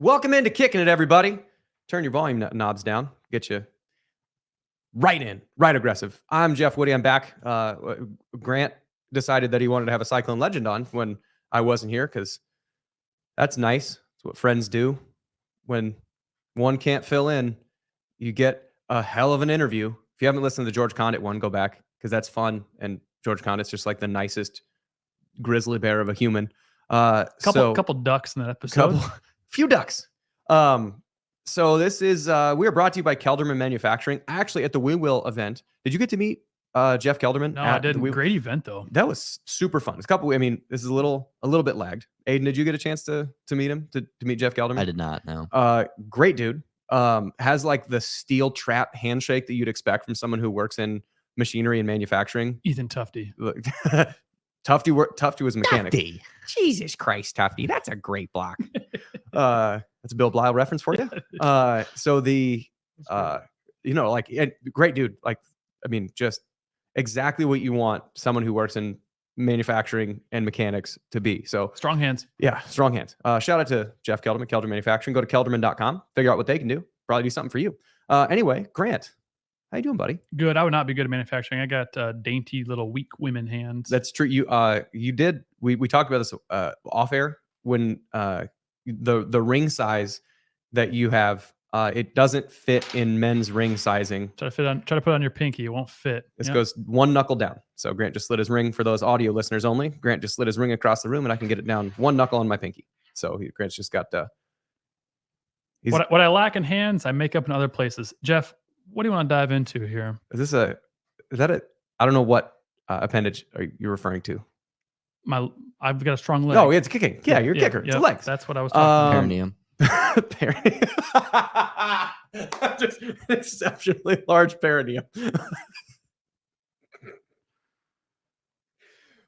Welcome into Kicking It, everybody. Turn your volume knobs down. Get you right in, right aggressive. I'm Jeff Woody. I'm back. Grant decided that he wanted to have a Cyclone legend on when I wasn't here because that's nice. It's what friends do. When one can't fill in, you get a hell of an interview. If you haven't listened to the George Condit one, go back because that's fun. And George Condit's just like the nicest grizzly bear of a human. Couple ducks in that episode. Few ducks. So this is we are brought to you by Kelderman Manufacturing. Actually, at the We Will event, did you get to meet Jeff Kelderman? No, I didn't. Great event though. That was super fun. It's a couple. I mean, this is a little bit lagged. Aiden, did you get a chance to meet him? To meet Jeff Kelderman? I did not. No. Great dude. Has like the steel trap handshake that you'd expect from someone who works in machinery and manufacturing. Ethan Tufte. Tufte was a mechanic. Tufte. Jesus Christ, Tufte. That's a great block. That's a Bill Blyle reference for you. So the great dude. Like, I mean, just exactly what you want someone who works in manufacturing and mechanics to be. So strong hands. Yeah, strong hands. Shout out to Jeff Kelderman, Kelderman Manufacturing. Go to kelderman.com, figure out what they can do. Probably do something for you. Anyway, Grant, how you doing, buddy? Good. I would not be good at manufacturing. I got dainty little weak women hands. That's true. You did. We talked about this off air when the ring size that you have it doesn't fit in men's ring sizing. Try to put it on your pinky. It won't fit. This goes one knuckle down. So Grant just slid his ring for those audio listeners only. Grant just slid his ring across the room, and I can get it down one knuckle on my pinky. So Grant's just got what I lack in hands, I make up in other places. Jeff, what do you want to dive into here? Is that I don't know what appendage are you referring to? I've got a strong leg. Oh, it's kicking. Yeah, you're a kicker. It's a leg. That's what I was talking Perineum. Perineum. Just an exceptionally large perineum.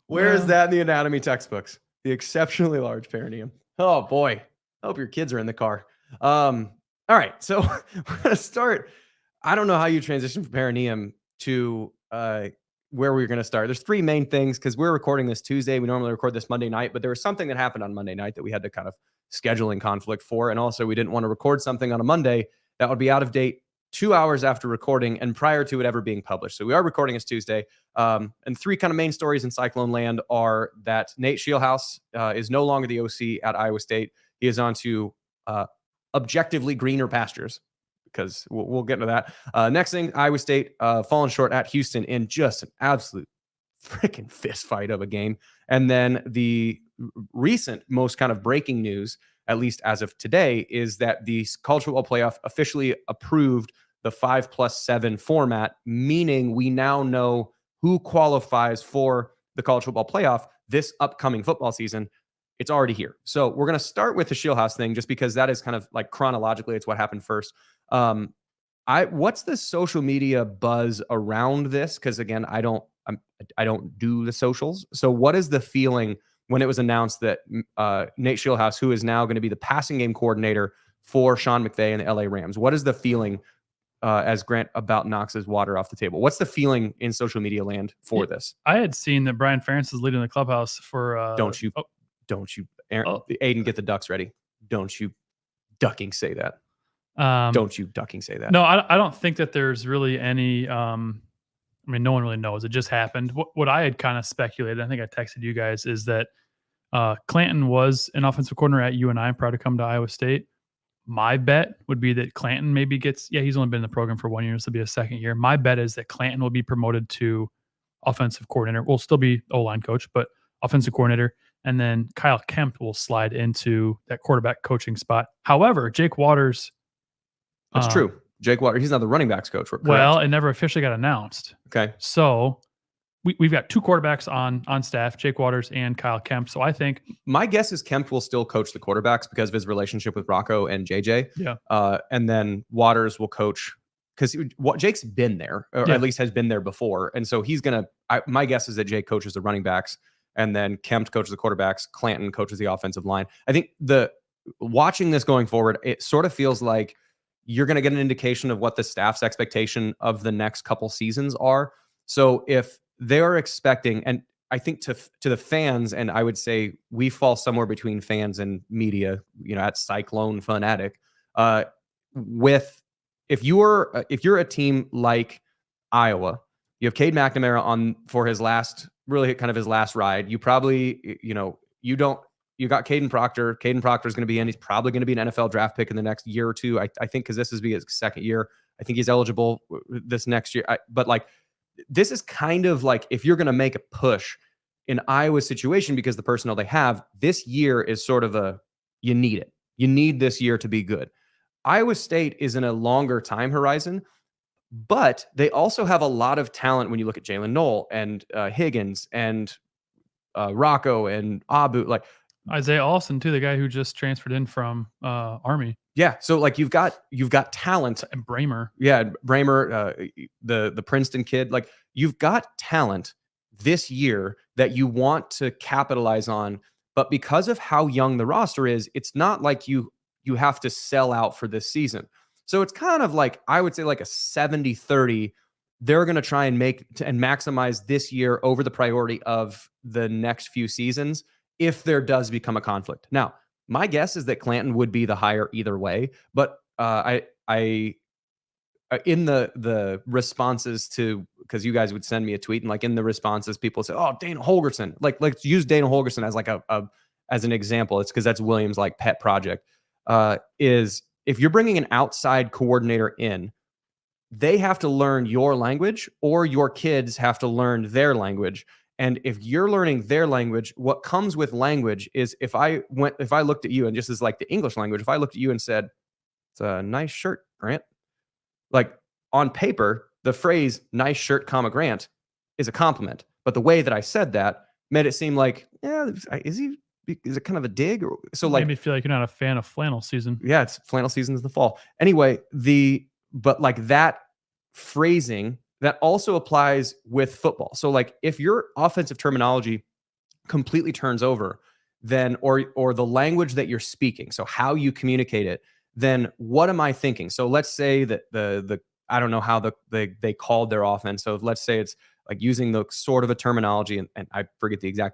Where is that in the anatomy textbooks? The exceptionally large perineum. Oh boy. I hope your kids are in the car. All right. So we're gonna start. I don't know how you transition from perineum to where we're going to start. There's three main things because we're recording this Tuesday. We normally record this Monday night, but there was something that happened on Monday night that we had to kind of scheduling conflict for. And also we didn't want to record something on a Monday that would be out of date 2 hours after recording and prior to it ever being published. So we are recording this Tuesday. And three kind of main stories in Cyclone land are that Nate Scheelhaase is no longer the OC at Iowa State. He is on to objectively greener pastures, because we'll get into that. Next thing, Iowa State falling short at Houston in just an absolute freaking fist fight of a game. And then the recent most kind of breaking news, at least as of today, is that the college football playoff officially approved the 5+7 format, meaning we now know who qualifies for the college football playoff this upcoming football season. It's already here. So we're going to start with the Scheelhaase thing just because that is kind of like chronologically, it's what happened first. What's the social media buzz around this? Because again, I don't do the socials. So what is the feeling when it was announced that Nate Scheelhaase, who is now going to be the passing game coordinator for Sean McVay and the LA Rams, what is the feeling as Grant about knocks his water off the table? What's the feeling in social media land for this? I had seen that Brian Ferentz is leading the clubhouse for. Don't you, Aaron, Aiden, get the ducks ready. Don't you ducking say that. Don't you ducking say that. No, I don't think that there's really any. I mean, no one really knows. It just happened. What I had kind of speculated, I think I texted you guys, is that Clanton was an offensive coordinator at UNI prior to come to Iowa State. My bet would be that Clanton maybe gets. Yeah, he's only been in the program for 1 year. This will be a second year. My bet is that Clanton will be promoted to offensive coordinator. Will still be O-line coach, but offensive coordinator. And then Kyle Kemp will slide into that quarterback coaching spot. However, Jake Waters. That's true. Jake Waters, he's not the running backs coach. Correct? Well, it never officially got announced. Okay. So we've got two quarterbacks on staff, Jake Waters and Kyle Kemp. So I think my guess is Kemp will still coach the quarterbacks because of his relationship with Rocco and JJ. Yeah. And then Waters will coach because Jake's been there, or at least has been there before. And so he's going to, my guess is that Jake coaches the running backs and then Kemp coaches the quarterbacks. Clanton coaches the offensive line. I think watching this going forward, it sort of feels like you're going to get an indication of what the staff's expectation of the next couple seasons are. So if they're expecting, and I think to the fans, and I would say we fall somewhere between fans and media, at Cyclone Fanatic. With if you're a team like Iowa, you have Cade McNamara on for his last, really kind of his last ride. You probably, you got Caden Proctor. Caden Proctor is going to be in. He's probably going to be an NFL draft pick in the next year or two. I think because this is his second year. I think he's eligible this next year. But like, this is kind of like if you're going to make a push in Iowa's situation, because the personnel they have, this year is sort of you need it. You need this year to be good. Iowa State is in a longer time horizon, but they also have a lot of talent when you look at Jalen Knoll and Higgins and Rocco and Abu, like Isaiah Austin too, the guy who just transferred in from Army. Yeah, so like you've got talent. And Bramer. Yeah, Bramer, the Princeton kid. Like you've got talent this year that you want to capitalize on, but because of how young the roster is, it's not like you have to sell out for this season. So it's kind of like, I would say like a 70-30. They're going to try and maximize this year over the priority of the next few seasons if there does become a conflict. Now, my guess is that Clanton would be the higher either way, but I in the responses to, because you guys would send me a tweet, and like in the responses, people say, "Oh, Dana Holgorsen." Like let's use Dana Holgorsen as like as an example. It's because that's Williams' like pet project. Is if you're bringing an outside coordinator in, they have to learn your language, or your kids have to learn their language. And if you're learning their language, what comes with language is if I looked at you, and just as like the English language, if I looked at you and said, "It's a nice shirt, Grant," like on paper, the phrase "nice shirt, Grant" is a compliment. But the way that I said that made it seem like, yeah, is it kind of a dig? Or, so like, made me feel like you're not a fan of flannel season. Yeah, it's flannel season is the fall. Anyway, but like that phrasing, that also applies with football. So like if your offensive terminology completely turns over, then or the language that you're speaking, so how you communicate it, then what am I thinking? So let's say that the I don't know how they called their offense. So let's say it's like using the sort of a terminology, and I forget the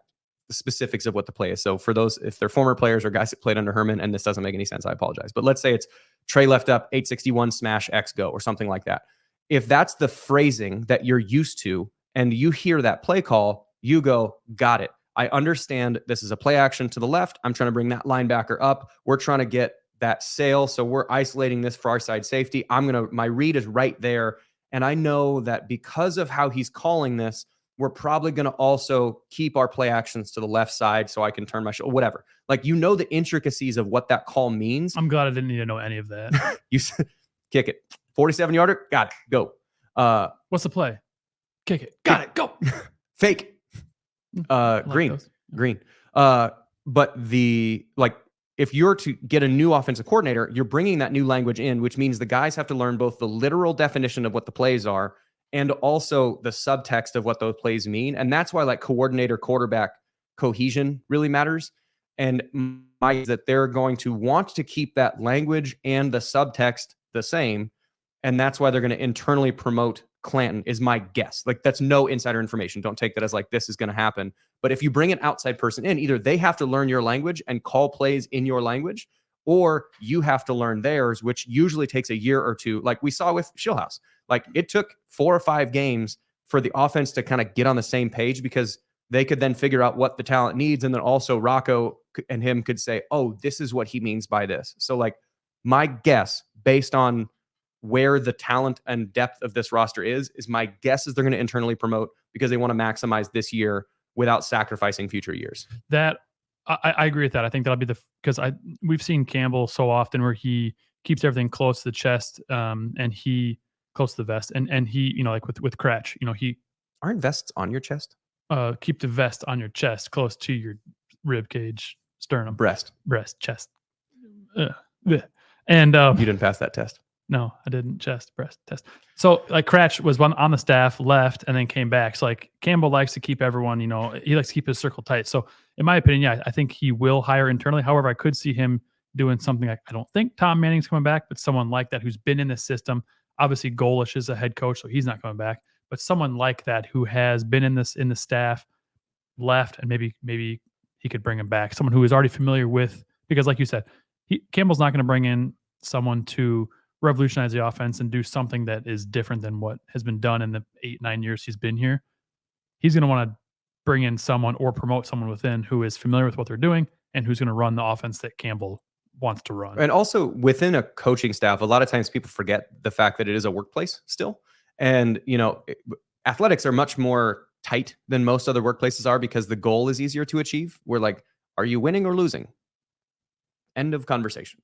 specifics of what the play is. So for those, if they're former players or guys that played under Herman, and this doesn't make any sense, I apologize. But let's say it's Trey left up, 861 smash X go, or something like that. If that's the phrasing that you're used to, and you hear that play call, you go, got it. I understand this is a play action to the left. I'm trying to bring that linebacker up. We're trying to get that sail. So we're isolating this for our side safety. My read is right there. And I know that because of how he's calling this, we're probably going to also keep our play actions to the left side so I can turn my shoulder, whatever. Like, the intricacies of what that call means. I'm glad I didn't need to know any of that. You kick it. 47-yarder. Got it. Go. What's the play? Kick it. Got it. Go. Fake. Green. But if you're to get a new offensive coordinator, you're bringing that new language in, which means the guys have to learn both the literal definition of what the plays are and also the subtext of what those plays mean. And that's why like coordinator quarterback cohesion really matters. And that they're going to want to keep that language and the subtext the same. And that's why they're going to internally promote Clanton, is my guess. Like, that's no insider information. Don't take that as like this is going to happen. But if you bring an outside person in, either they have to learn your language and call plays in your language, or you have to learn theirs, which usually takes a year or two. Like we saw with Scheelhaase. Like it took 4 or 5 games for the offense to kind of get on the same page, because they could then figure out what the talent needs. And then also Rocco and him could say, oh, this is what he means by this. So like my guess, based on where the talent and depth of this roster is my guess is they're going to internally promote because they want to maximize this year without sacrificing future years. That I agree with that. I think that'll be because we've seen Campbell so often where he keeps everything close to the chest, and he close to the vest, and he, like with Cratch, he aren't vests on your chest. Keep the vest on your chest, close to your rib cage, sternum, breast, chest. And you didn't pass that test. No, I didn't. Chest, breast test. So like Cratch was one on the staff, left, and then came back. So like Campbell likes to keep everyone, he likes to keep his circle tight. So in my opinion, yeah, I think he will hire internally. However, I could see him doing something like, I don't think Tom Manning's coming back, but someone like that who's been in the system. Obviously, Golish is a head coach, so he's not coming back. But someone like that who has been in the staff, left, and maybe he could bring him back, someone who is already familiar with, because like you said, Campbell's not going to bring in someone to revolutionize the offense and do something that is different than what has been done in the 8-9 years he's been here. He's going to want to bring in someone or promote someone within who is familiar with what they're doing and who's going to run the offense that Campbell wants to run. And also within a coaching staff, a lot of times people forget the fact that it is a workplace still. And, athletics are much more tight than most other workplaces are because the goal is easier to achieve. We're like, are you winning or losing? End of conversation.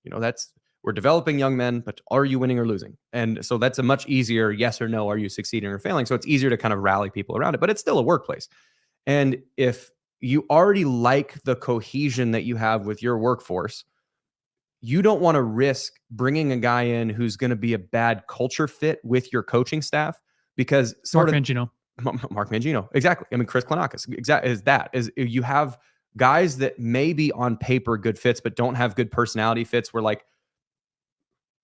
We're developing young men, but are you winning or losing? And so that's a much easier yes or no, are you succeeding or failing? So it's easier to kind of rally people around it, but it's still a workplace. And if you already like the cohesion that you have with your workforce, you don't want to risk bringing a guy in who's going to be a bad culture fit with your coaching staff because Mark Mangino. Exactly. I mean, Chris Klanakis is you have guys that may be on paper good fits, but don't have good personality fits. Where like,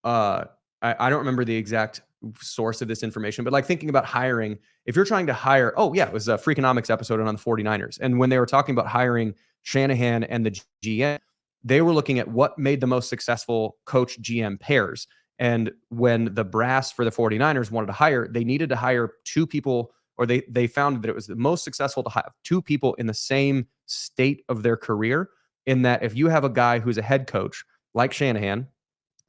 I don't remember the exact source of this information, but like thinking about hiring, if you're trying to hire, it was a Freakonomics episode on the 49ers. And when they were talking about hiring Shanahan and the GM, they were looking at what made the most successful coach GM pairs. And when the brass for the 49ers wanted to hire, they needed to hire two people, or they found that it was the most successful to have two people in the same state of their career. In that if you have a guy who's a head coach like Shanahan,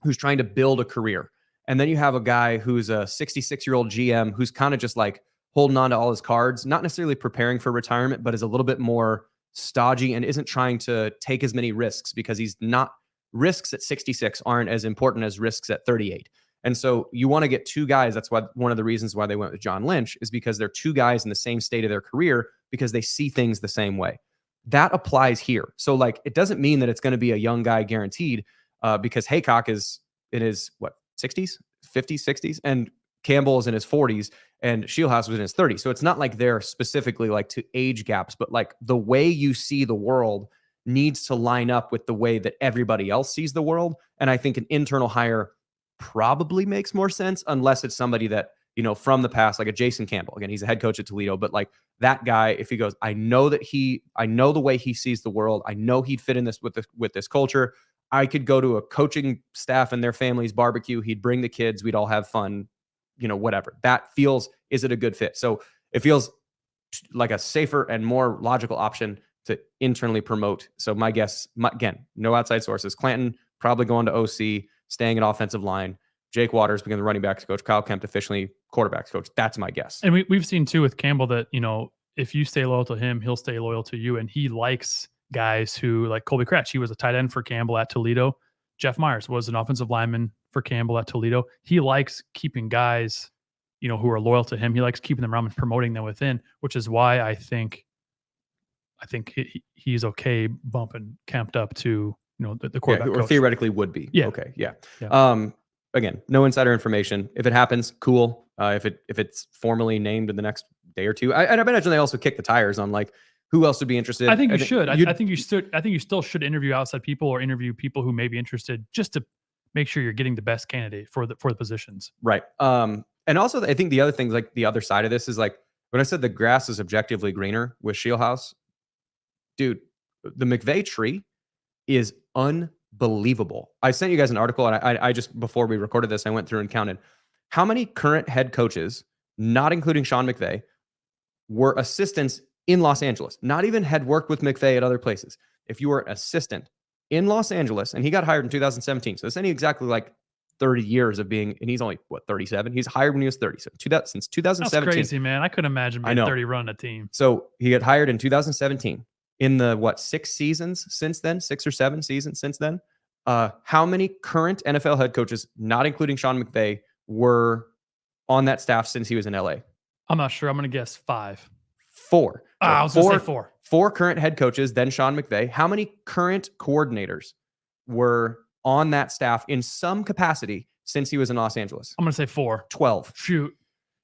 who's trying to build a career, and then you have a guy who's a 66-year-old GM who's kind of just like holding on to all his cards, not necessarily preparing for retirement, but is a little bit more stodgy and isn't trying to take as many risks because risks at 66 aren't as important as risks at 38. And so you want to get two guys. That's why one of the reasons why they went with John Lynch is because they're two guys in the same state of their career because they see things the same way. That applies here. So like, it doesn't mean that it's going to be a young guy guaranteed because Haycock is in his 60s, 50s, 60s, and Campbell is in his 40s, and Scheelhaase was in his 30s. So it's not like they're specifically like to age gaps, but like the way you see the world needs to line up with the way that everybody else sees the world. And I think an internal hire probably makes more sense unless it's somebody that, from the past, like a Jason Campbell. Again, he's a head coach at Toledo, but like that guy, if he goes, I know the way he sees the world. I know he'd fit in this with this culture. I could go to a coaching staff and their family's barbecue. He'd bring the kids. We'd all have fun, whatever. Is it a good fit? So it feels like a safer and more logical option to internally promote. So my guess, again, no outside sources. Clanton probably going to OC, staying at offensive line. Jake Waters became the running backs coach. Kyle Kemp officially quarterbacks coach. That's my guess. And we've seen too with Campbell that, if you stay loyal to him, he'll stay loyal to you. And he likes guys who, like Colby Cratch, he was a tight end for Campbell at Toledo. Jeff Myers was an offensive lineman for Campbell at Toledo. He likes keeping guys, who are loyal to him. He likes keeping them around and promoting them within, which is why I think he's okay bumping Kemp up to, the quarterback or coach. Theoretically would be. Yeah. Okay. Yeah. Again, no insider information. If it happens, cool. If it's formally named in the next day or two, I imagine they also kick the tires on like who else would be interested. I think you should. I think you still should interview outside people or interview people who may be interested, just to make sure you're getting the best candidate for the positions. Right. And also I think the other things, like the other side of this is like when I said the grass is objectively greener with Scheelhaase, dude, the McVay tree is unbelievable. I sent you guys an article, and I just, before we recorded this, I went through and counted how many current head coaches, not including Sean McVay, were assistants in Los Angeles. Not even had worked with McVay at other places. If you were an assistant in Los Angeles, and he got hired in 2017, so it's only exactly like 30 years of being, and he's only 37. He's hired when he was 30. So since 2017. That's crazy, man. I couldn't imagine being 30 running a team. So he got hired in 2017. In the 6 seasons since then, 6 or 7 seasons since then, how many current NFL head coaches, not including Sean McVay, were on that staff since he was in LA? I'm not sure. I'm going to guess 5. 4. I was going to say 4. 4 current head coaches, then Sean McVay. How many current coordinators were on that staff in some capacity since he was in Los Angeles? I'm going to say 4. 12. Shoot.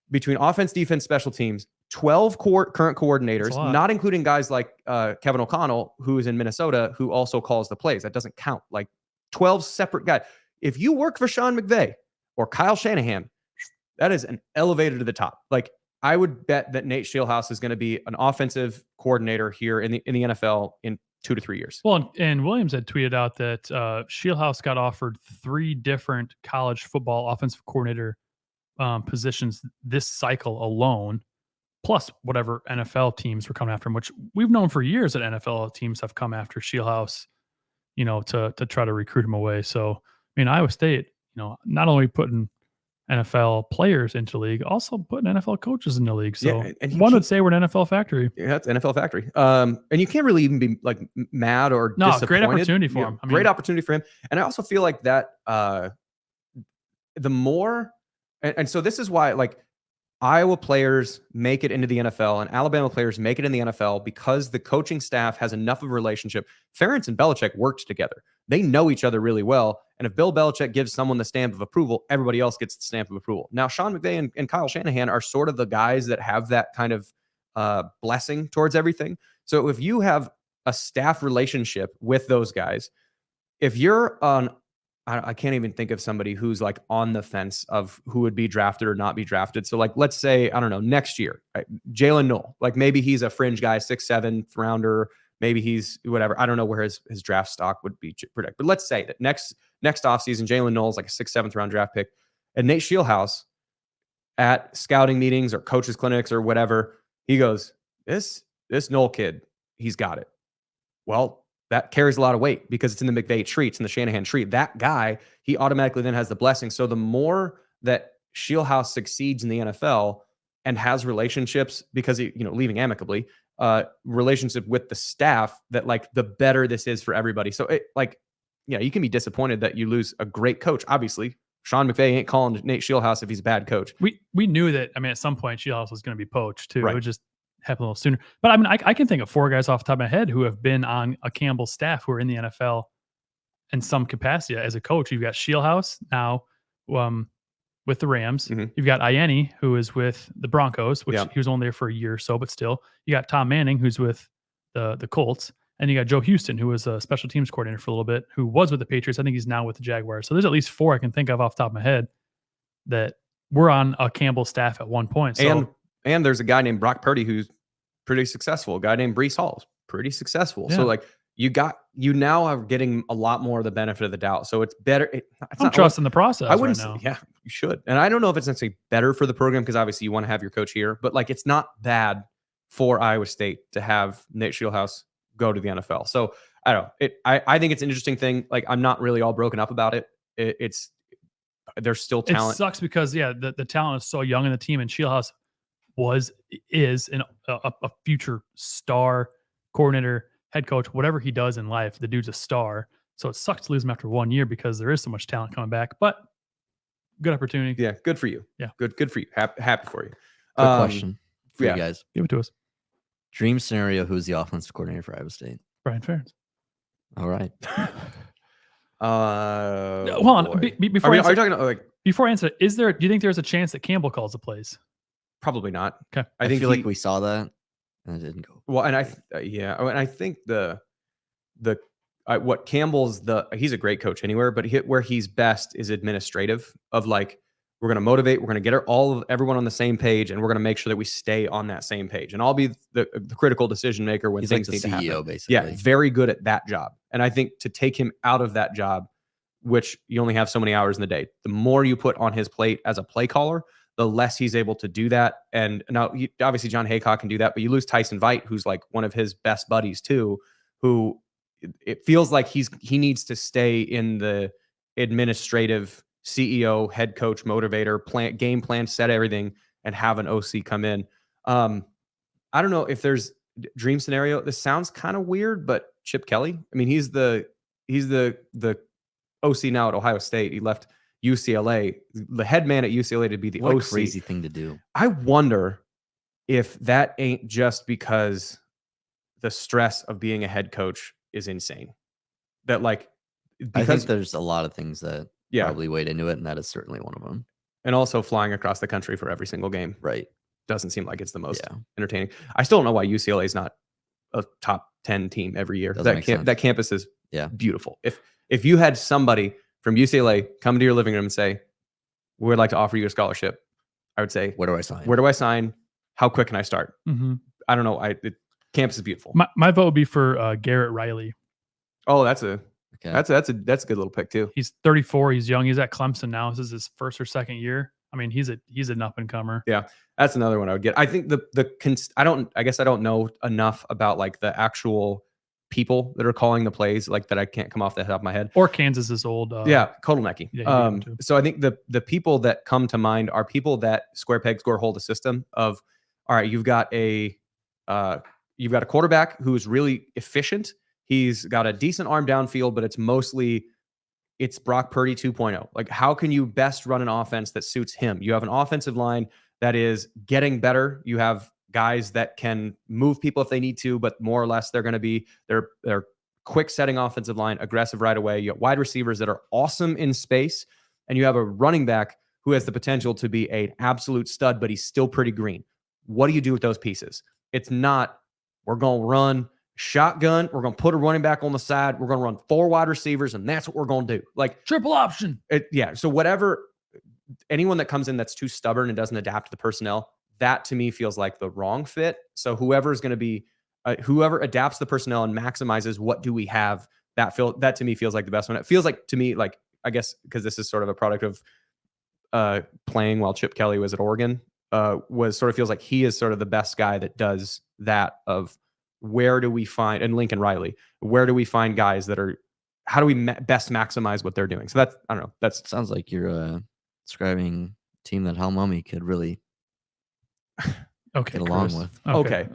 Between offense, defense, special teams, 12 current coordinators, not including guys like Kevin O'Connell, who is in Minnesota, who also calls the plays. That doesn't count. Like 12 separate guys. If you work for Sean McVay or Kyle Shanahan, that is an elevator to the top. Like I would bet that Nate Scheelhaase is going to be an offensive coordinator here in the NFL in 2 to 3 years. Well, and Williams had tweeted out that Scheelhaase got offered 3 different college football offensive coordinator positions this cycle alone, plus whatever NFL teams were coming after him, which we've known for years that NFL teams have come after Scheelhaase, to try to recruit him away. So, I mean, Iowa State, not only putting NFL players into the league, also putting NFL coaches in the league. So and one would say we're an NFL factory. Yeah, it's NFL factory. And you can't really even be like mad or disappointed. Great opportunity for him. Great opportunity for him. And I also feel like that the more, and so this is why like Iowa players make it into the NFL and Alabama players make it in the NFL because the coaching staff has enough of a relationship. Ferentz and Belichick worked together. They know each other really well. And if Bill Belichick gives someone the stamp of approval, everybody else gets the stamp of approval. Now, Sean McVay and Kyle Shanahan are sort of the guys that have that kind of blessing towards everything. So if you have a staff relationship with those guys, if you're on, I can't even think of somebody who's like on the fence of who would be drafted or not be drafted. So like, let's say, I don't know, next year, right? Jalen Noel, like maybe he's a fringe guy, 6th, 7th rounder. Maybe he's whatever. I don't know where his draft stock would be predict. But let's say that next offseason, Jalen Noel is like a 6th, 7th round draft pick. And Nate Scheelhaase at scouting meetings or coaches clinics or whatever, he goes, this Noel kid, he's got it. Well, that carries a lot of weight because it's in the McVay tree, it's in the Shanahan tree. That guy, he automatically then has the blessing. So the more that Scheelhaase succeeds in the NFL and has relationships, because he, leaving amicably, relationship with the staff, that like the better this is for everybody. So it like, you can be disappointed that you lose a great coach. Obviously, Sean McVay ain't calling Nate Scheelhaase if he's a bad coach. We knew that. I mean, at some point, Scheelhaase was going to be poached too. Right. It would just happen a little sooner. But I mean, I can think of 4 guys off the top of my head who have been on a Campbell staff who are in the NFL in some capacity as a coach. You've got Scheelhaase now with the Rams. Mm-hmm. You've got Ianni, who is with the Broncos, which he was only there for a year or so, but still. You got Tom Manning, who's with the Colts. And you got Joe Houston, who was a special teams coordinator for a little bit, who was with the Patriots. I think he's now with the Jaguars. So there's at least 4 I can think of off the top of my head that were on a Campbell staff at one point. So, and there's a guy named Brock Purdy who's pretty successful. A guy named Breece Hall is pretty successful. Yeah. So like you now are getting a lot more of the benefit of the doubt. So it's better. I'm trusting the process. I wouldn't right now. Yeah, you should. And I don't know if it's necessarily better for the program because obviously you want to have your coach here, but like it's not bad for Iowa State to have Nate Scheelhaase go to the NFL. So I don't know. I think it's an interesting thing. Like I'm not really all broken up about it. There's still talent. It sucks because the talent is so young in the team, and Scheelhaase is a future star coordinator, head coach, whatever he does in life. The dude's a star. So it sucks to lose him after 1 year because there is so much talent coming back. But good opportunity. Yeah, good for you. Yeah, good for you. Happy for you. Good question for you guys. Give it to us. Dream scenario: who's the offensive coordinator for Iowa State? Brian Ferentz. All right. Hold on. Before are you talking like before I answer? Do you think there's a chance that Campbell calls the plays? Probably not. Okay. I feel like we saw that and it didn't go. Well, and I think what Campbell's he's a great coach anywhere, but where he's best is administrative of like, we're going to motivate, we're going to get everyone on the same page, and we're going to make sure that we stay on that same page. And I'll be the critical decision maker when things need to happen. CEO, basically. Yeah, very good at that job. And I think to take him out of that job, which you only have so many hours in the day, the more you put on his plate as a play caller, the less he's able to do that. And now, obviously, John Haycock can do that, but you lose Tyson Veit, who's like one of his best buddies too, who it feels like he needs to stay in the administrative CEO, head coach, motivator, game plan, set everything, and have an OC come in. I don't know if there's dream scenario. This sounds kind of weird, but Chip Kelly. I mean, he's the OC now at Ohio State. He left UCLA, the head man at UCLA, to be the what OC. A crazy thing to do. I wonder if that ain't just because the stress of being a head coach is insane. That like, I think there's a lot of things that probably weighed into it, and that is certainly one of them. And also flying across the country for every single game. Right. Doesn't seem like it's the most entertaining. I still don't know why UCLA is not a top 10 team every year. That campus is beautiful. If you had somebody from UCLA come to your living room and say, "We would like to offer you a scholarship," I would say, "Where do I sign? Where do I sign? how quick can I start? Mm-hmm. I don't know. Campus is beautiful. My vote would be for Garrett Riley. Oh, that's a good little pick too. He's 34. He's young. He's at Clemson now. This is his first or second year. I mean, he's an up and comer. Yeah, that's another one I would get. I think I guess I don't know enough about like the actual people that are calling the plays, like that I can't come off the top of my head. Or Kansas's old Kotelnicki. Yeah, so I think the people that come to mind are people that square peg square hole the system of, all right, you've got a quarterback who is really efficient. He's got a decent arm downfield, but it's Brock Purdy 2.0. Like, how can you best run an offense that suits him? You have an offensive line that is getting better. You have guys that can move people if they need to, but more or less they're going to be they're quick setting offensive line, aggressive right away. You have wide receivers that are awesome in space, and you have a running back who has the potential to be an absolute stud, but he's still pretty green. What do you do with those pieces? It's not, we're going to run shotgun, we're going to put a running back on the side, we're going to run 4 wide receivers, and that's what we're going to do. Like triple option. So whatever, anyone that comes in that's too stubborn and doesn't adapt to the personnel, that to me feels like the wrong fit. So whoever adapts the personnel and maximizes what do we have, that to me feels like the best one. It feels like to me, like, I guess because this is sort of a product of playing while Chip Kelly was at Oregon, feels like he is sort of the best guy that does that of where do we find, and Lincoln Riley, where do we find guys that are, how do we best maximize what they're doing? So that's, I don't know. That sounds like you're describing a team that Hal Mummy could really get along with. Okay.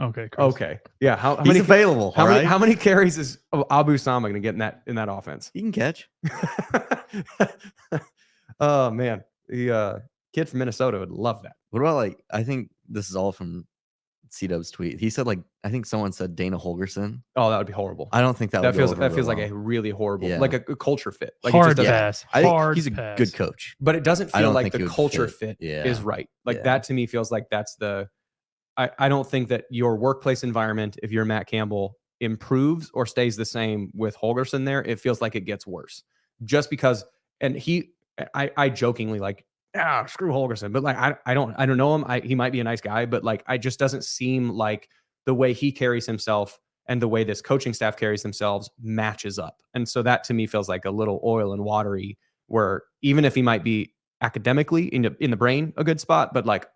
Yeah. How He's many available? How many carries is Abu Sama going to get in that offense? He can catch. Oh man, the kid from Minnesota would love that. What about I think this is all from C-Dub's tweet. He said I think someone said Dana Holgerson. Oh, that would be horrible. I don't think that feels like a really horrible, like a culture fit. Like hard pass. I think he's a good coach, but it doesn't feel like the culture fit is right. Like that to me feels like that's the. I don't think that your workplace environment, if you're Matt Campbell, improves or stays the same with Holgerson there. It feels like it gets worse just because. And I jokingly screw Holgerson, but I don't know him. He might be a nice guy, but I just doesn't seem like the way he carries himself and the way this coaching staff carries themselves matches up. And so that to me feels like a little oil and watery, where even if he might be academically in the brain a good spot, but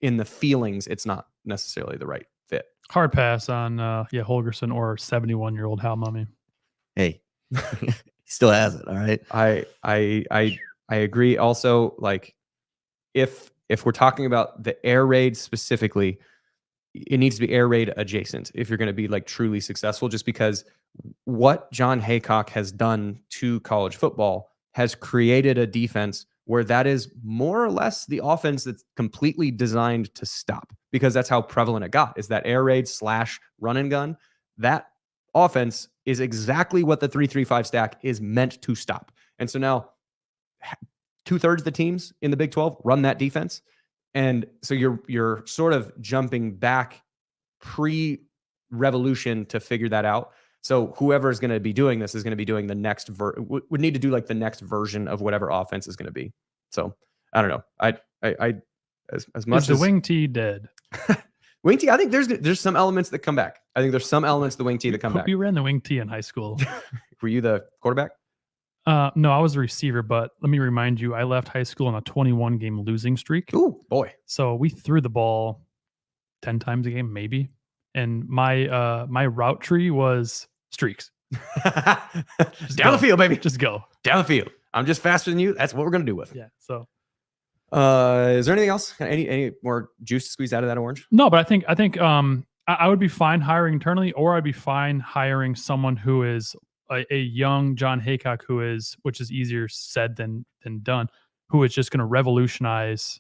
in the feelings, it's not necessarily the right fit. Hard pass on Holgerson or 71-year-old Hal Mummy. Hey, he still has it. All right. I agree. Also, if we're talking about the air raid specifically, it needs to be air raid adjacent if you're going to be truly successful, just because what John Haycock has done to college football has created a defense where that is more or less the offense that's completely designed to stop, because that's how prevalent it got, is that air raid / run and gun. That offense is exactly what the 3-3-5 stack is meant to stop. And so now 2/3 of the teams in the Big 12 run that defense. And so you're sort of jumping back pre-revolution to figure that out. So whoever is going to be doing this is going to be doing the next would need to do the next version of whatever offense is going to be. So I don't know. I as much as the wing tee dead. Wing tee, I think there's some elements that come back. I think there's some elements of the wing tee that come back. You ran the wing tee in high school. Were you the quarterback? No, I was a receiver, but let me remind you, I left high school on a 21-game losing streak. Ooh, boy. So we threw the ball 10 times a game, maybe. And my route tree was streaks. Down the field, baby. Just go. Down the field. I'm just faster than you. That's what we're going to do with it. Yeah. So is there anything else? Any more juice to squeeze out of that orange? No, but I think I would be fine hiring internally, or I'd be fine hiring someone who is a young John Haycock, which is easier said than done, who is just going to revolutionize,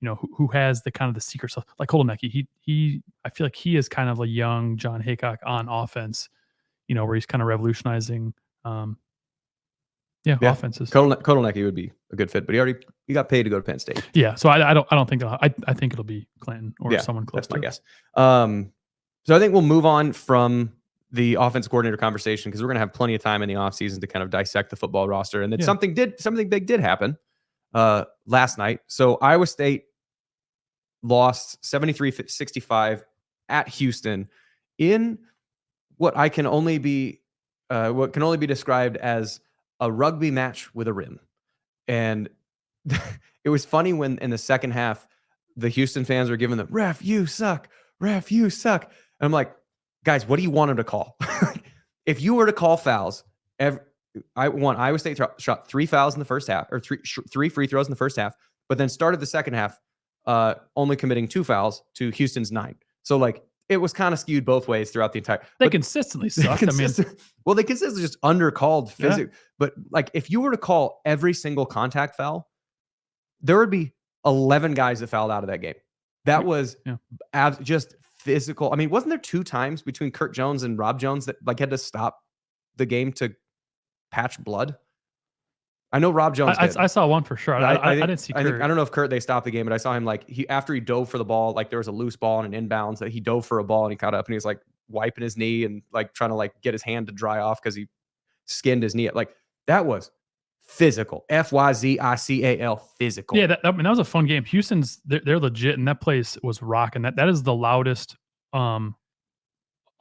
who has the kind of the secret sauce, like Kotelnicki. I feel like he is kind of a young John Haycock on offense, where he's kind of revolutionizing, offenses. Kotelnicki would be a good fit, but he got paid to go to Penn State. Yeah, so I don't think I think it'll be Clinton or someone close. That's my guess. So I think we'll move on from the offensive coordinator conversation, because we're going to have plenty of time in the offseason to kind of dissect the football roster. And then something big did happen last night. So Iowa State lost 73-65 at Houston in what can only be described as a rugby match with a rim. And it was funny when in the second half, the Houston fans were giving the ref, you suck, ref, you suck. And I'm like, guys, what do you want him to call? If you were to call fouls, Iowa State shot 3 fouls in the first half, or three free throws in the first half, but then started the second half only committing 2 fouls to Houston's 9. So like it was kind of skewed both ways throughout the entire. They consistently sucked. They consistently just undercalled physics. Yeah. But like if you were to call every single contact foul, there would be 11 guys that fouled out of that game. That was just physical. I mean, wasn't there 2 times between Kurt Jones and Rob Jones that like had to stop the game to patch blood? I know Rob Jones did. I saw one for sure. I didn't see Kurt. I don't know if Kurt, they stopped the game, but I saw him like after he dove for the ball, like there was a loose ball and an inbounds that he dove for a ball and he caught up and he was like wiping his knee and like trying to like get his hand to dry off because he skinned his knee. Like that was physical. F-Y-Z-I-C-A-L, physical. Yeah, that was a fun game. Houston's they're legit, and that place was rocking. That is the loudest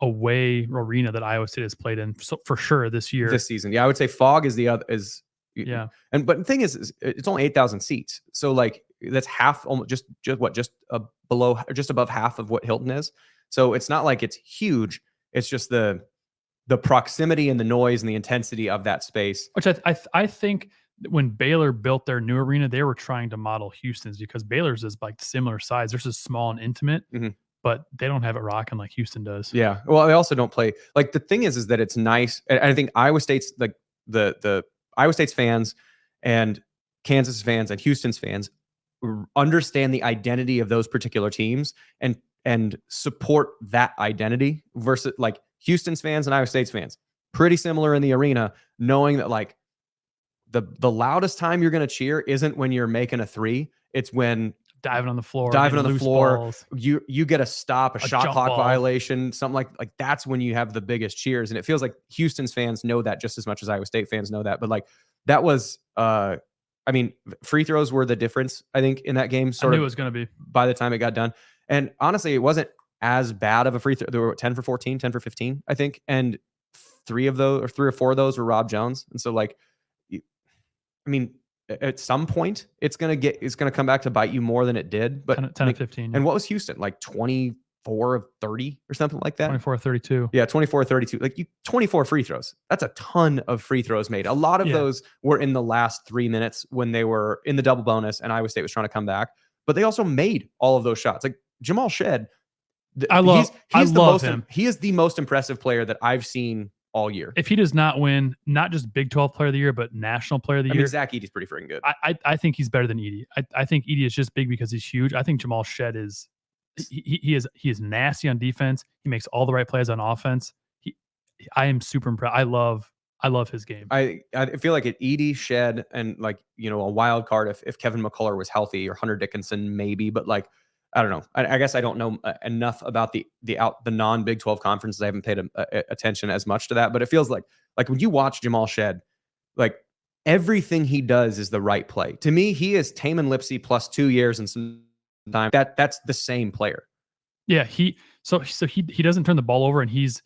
away arena that Iowa State has played in for sure this season. Yeah, I would say Fog is the other Yeah. But the thing is it's only 8,000 seats. So like that's half, almost just above half of what Hilton is. So it's not like it's huge. It's just the proximity and the noise and the intensity of that space. Which I think when Baylor built their new arena, they were trying to model Houston's because Baylor's is like similar size. Theirs is small and intimate, but they don't have it rocking like Houston does. Yeah. Well, they also don't play. Like the thing is that it's nice. And I think Iowa State's like the Iowa State's fans and Kansas fans and Houston's fans understand the identity of those particular teams and support that identity versus like Houston's fans and Iowa State's fans. Pretty similar in the arena, knowing that like the loudest time you're going to cheer isn't when you're making a 3. It's when diving on the floor, balls. You get a stop, a shot clock violation, something like that's when you have the biggest cheers. And it feels like Houston's fans know that just as much as Iowa State fans know that. But like that was, I mean, free throws were the difference, I think, in that game. I knew it was going to be by the time it got done. And honestly, it wasn't as bad of a free throw. There were 10 for 14, 10 for 15, I think. And 3 or 4 of those were Rob Jones. And so like, I mean, at some point it's going to come back to bite you more than it did. But 10 and 15. And what was Houston? Like 24 of 30 or something like that? 24 of 32. Yeah, 24 of 32. Like 24 free throws. That's a ton of free throws made. A lot of those were in the last 3 minutes when they were in the double bonus and Iowa State was trying to come back. But they also made all of those shots. Like Jamal Shed. I love him. He is the most impressive player that I've seen all year. If he does not win, not just Big 12 Player of the Year, but National Player of the Year. I mean, Zach Edey's pretty freaking good. I think he's better than Edey. I think Edey is just big because he's huge. I think Jamal Shed is he is nasty on defense. He makes all the right plays on offense. I am super impressed. I love his game. I feel like at Edey, Shed, and like, you know, a wild card if Kevin McCullough was healthy, or Hunter Dickinson maybe, but like I don't know. I guess I don't know enough about the non-Big 12 conferences. I haven't paid attention as much to that, but it feels like when you watch Jamal Shed, like everything he does is the right play. To me, he is Taman Lipsey plus 2 years and some time. That's the same player. Yeah, he doesn't turn the ball over, and he's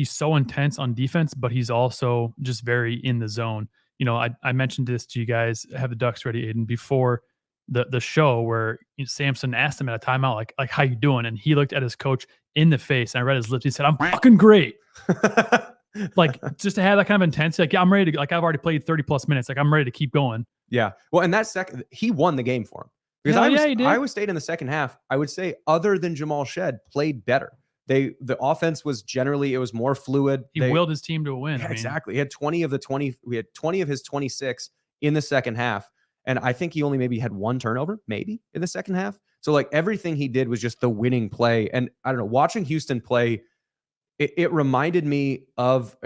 so intense on defense, but he's also just very in the zone. You know, I mentioned this to you guys. Have the Ducks ready, Aiden, before the show where Sampson asked him at a timeout, like how you doing? And he looked at his coach in the face, and I read his lips. He said, "I'm fucking great." Like just to have that kind of intensity. Like, yeah, I'm ready to, like, I've already played 30 plus minutes. Like, I'm ready to keep going. Yeah. Well, and that second, he won the game for him because Iowa State in the second half, I would say, other than Jamal Shed, played better. The offense was generally, it was more fluid. He willed his team to a win. Yeah, exactly. He had 20 of the 20. We had 20 of his 26 in the second half. And I think he only maybe had 1 turnover, maybe in the second half. So like everything he did was just the winning play. And I don't know, watching Houston play, it reminded me of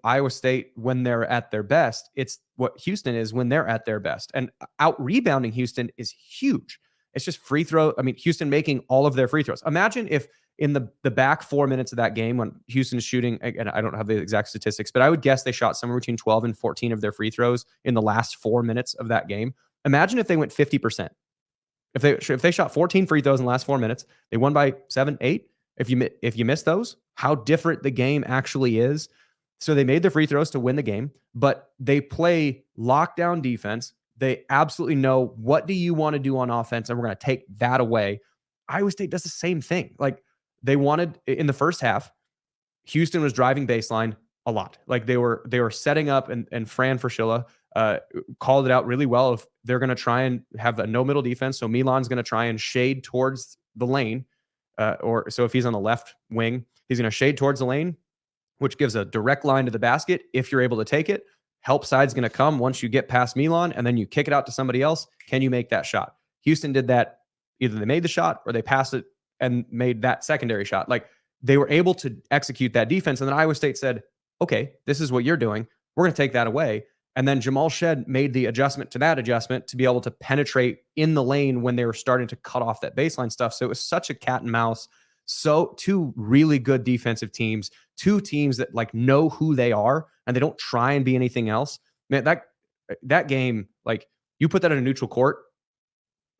Iowa State when they're at their best. It's what Houston is when they're at their best. And out rebounding Houston is huge. It's just free throw. I mean, Houston making all of their free throws. Imagine if in the back 4 minutes of that game when Houston is shooting, and I don't have the exact statistics, but I would guess they shot somewhere between 12 and 14 of their free throws in the last 4 minutes of that game. Imagine if they went 50%. If they shot 14 free throws in the last 4 minutes, they won by 7, 8. If you miss those, how different the game actually is. So they made the free throws to win the game, but they play lockdown defense. They absolutely know what do you want to do on offense, and we're going to take that away. Iowa State does the same thing. Like they wanted in the first half, Houston was driving baseline a lot. Like they were setting up, and Fran Fraschilla called it out really well. If they're going to try and have a no middle defense, so Milan's going to try and shade towards the lane, or so if he's on the left wing, he's going to shade towards the lane, which gives a direct line to the basket. If you're able to take it, help side's going to come once you get past Milan, and then you kick it out to somebody else. Can you make that shot? Houston did that. Either they made the shot or they passed it and made that secondary shot. Like they were able to execute that defense. And then Iowa State said, okay, this is what you're doing. We're going to take that away. And then Jamal Shed made the adjustment to that adjustment to be able to penetrate in the lane when they were starting to cut off that baseline stuff. So it was such a cat and mouse. So two really good defensive teams, two teams that like know who they are and they don't try and be anything else. Man, that game, like you put that in a neutral court,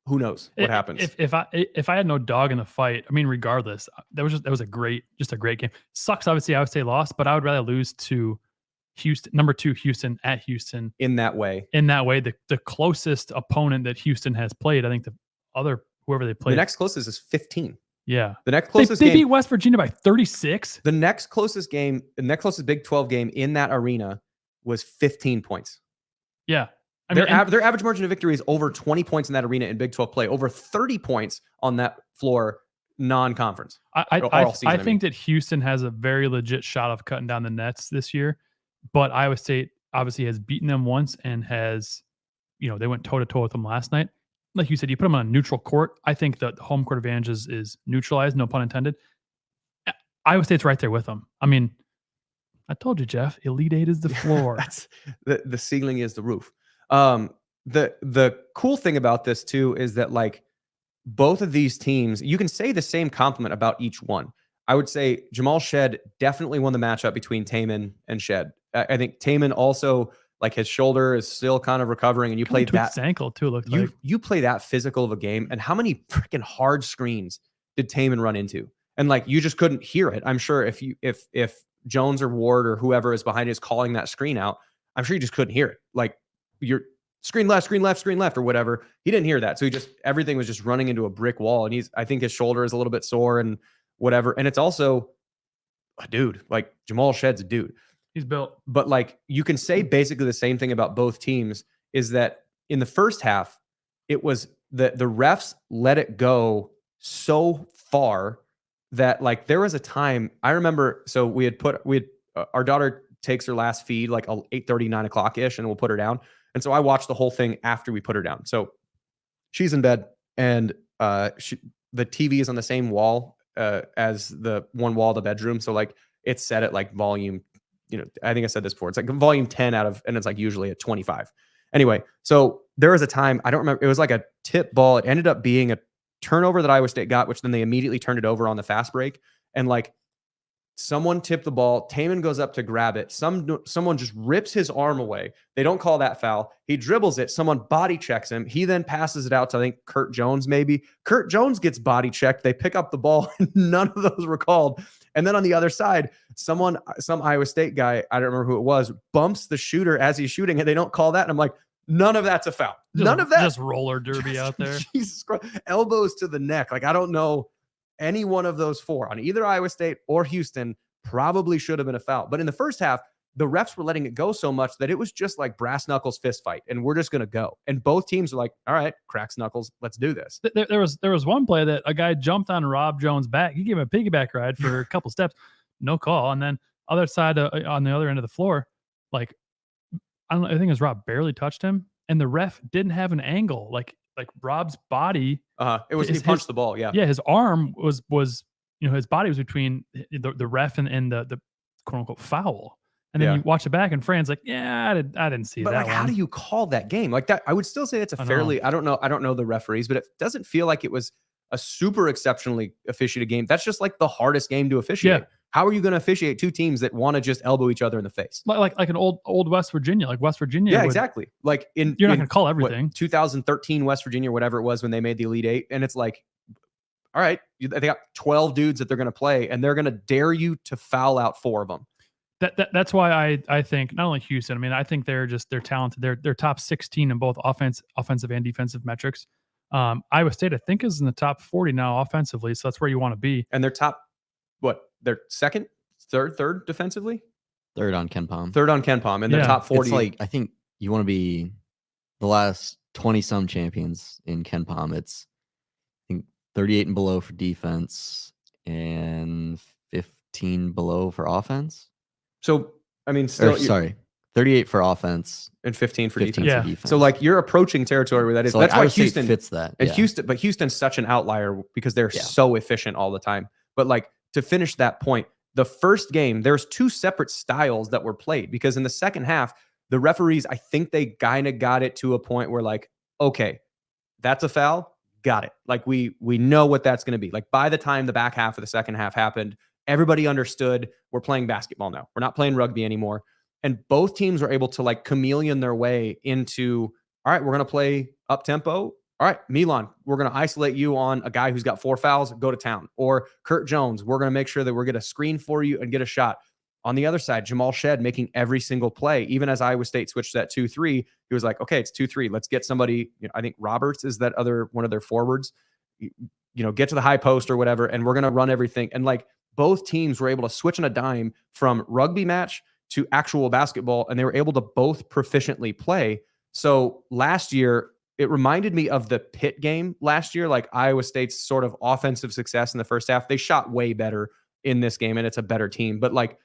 who knows what happens? If I had no dog in the fight, I mean, regardless, that was a great game. Sucks, obviously, Iowa State lost, but I would rather lose to Houston, number 2 Houston at Houston in that way. The closest opponent that Houston has played, I think whoever they played. The next closest is 15. Yeah. The next closest they game, beat West Virginia by 36. The next closest Big 12 game in that arena was 15 points. Yeah. Their average margin of victory is over 20 points in that arena in Big 12 play, over 30 points on that floor non-conference. I think that Houston has a very legit shot of cutting down the nets this year, but Iowa State obviously has beaten them once and has, they went toe-to-toe with them last night. Like you said, you put them on a neutral court. I think that the home court advantage is neutralized, no pun intended. Iowa State's right there with them. I mean, I told you, Jeff, Elite Eight is the floor. That's the ceiling is the roof. The cool thing about this too is that like both of these teams, you can say the same compliment about each one. I would say Jamal Shed definitely won the matchup between Taman and Shed. I think Taman also, like his shoulder is still kind of recovering, and you played that his ankle too. You play that physical of a game, and how many freaking hard screens did Taman run into? And like you just couldn't hear it. I'm sure if Jones or Ward or whoever is behind is calling that screen out, I'm sure you just couldn't hear it. Like your screen left, or whatever. He didn't hear that. So everything was just running into a brick wall. And I think his shoulder is a little bit sore and whatever. And it's also a dude, like Jamal Shed's a dude. He's built. But like you can say basically the same thing about both teams is that in the first half, it was the refs let it go so far that like there was a time I remember. So we had our daughter takes her last feed like 8:30, 9 o'clock ish, and we'll put her down. And so I watched the whole thing after we put her down. So she's in bed, and the TV is on the same wall as the one wall of the bedroom. So like it's set at like volume, I think I said this before. It's like volume 10 and it's like usually at 25. Anyway, so there was a time, I don't remember, it was like a tip ball. It ended up being a turnover that Iowa State got, which then they immediately turned it over on the fast break. And like someone tipped the ball. Taman goes up to grab it. Someone just rips his arm away. They don't call that foul. He dribbles it. Someone body checks him. He then passes it out to, I think, Kurt Jones maybe. Kurt Jones gets body checked. They pick up the ball. None of those were called. And then on the other side, some Iowa State guy, I don't remember who it was, bumps the shooter as he's shooting, and they don't call that. And I'm like, none of that's a foul. None of that. Just roller derby out there. Jesus Christ. Elbows to the neck. Like, I don't know. Any one of those four on either Iowa State or Houston probably should have been a foul. But in the first half, the refs were letting it go so much that it was just like brass knuckles fist fight, and we're just going to go. And both teams were like, all right, cracks knuckles, let's do this. There was one play that a guy jumped on Rob Jones' back. He gave him a piggyback ride for a couple steps, no call. And then other side on the other end of the floor, like I think it was Rob barely touched him, and the ref didn't have an angle. Like Rob's body. It was he punched the ball. Yeah. Yeah. His arm was his body was between the ref and the quote unquote foul. And then you watch it back, and Fran's like, "Yeah, I didn't see that." But like, one. how do you call that game like that? I would still say it's a fairly. I don't know the referees, but it doesn't feel like it was a super exceptionally officiated game. That's just like the hardest game to officiate. How are you going to officiate two teams that want to just elbow each other in the face? Like an old West Virginia, like West Virginia. Yeah, exactly. Like you're not going to call everything. 2013 West Virginia, whatever it was when they made the Elite Eight. And it's like, all right, they got 12 dudes that they're going to play, and they're going to dare you to foul out 4 of them. That's why I think not only Houston, I mean, I think they're talented. They're top 16 in both offensive and defensive metrics. Iowa State, I think, is in the top 40 now offensively. So that's where you want to be. And they're top, they're third defensively? Third on KenPom. Third on KenPom, and they're top 40. It's like, I think you want to be the last 20-some champions in KenPom. It's, I think, 38 and below for defense and 15 below for offense. So, I mean, still, 38 for offense and 15 for 15 defense. for defense. So, like, you're approaching territory where that is. So, that's like, why Iowa State Houston fits that. And Houston's such an outlier because they're so efficient all the time. But like, to finish that point, the first game, there's 2 separate styles that were played because in the second half, the referees, I think they kind of got it to a point where like, okay, that's a foul. Got it. Like we know what that's going to be. Like by the time the back half of the second half happened, everybody understood we're playing basketball now. We're not playing rugby anymore. And both teams were able to like chameleon their way into, all right, we're going to play up tempo. All right, Milan, we're going to isolate you on a guy who's got 4 fouls, go to town. Or Kurt Jones, we're going to make sure that we're going to screen for you and get a shot. On the other side, Jamal Shed making every single play. Even as Iowa State switched to that 2-3, he was like, okay, it's 2-3. Let's get somebody, I think Roberts is that other one of their forwards, get to the high post or whatever, and we're going to run everything. And like both teams were able to switch on a dime from rugby match to actual basketball, and they were able to both proficiently play. So last year, it reminded me of the Pitt game last year, like Iowa State's sort of offensive success in the first half. They shot way better in this game, and it's a better team. But like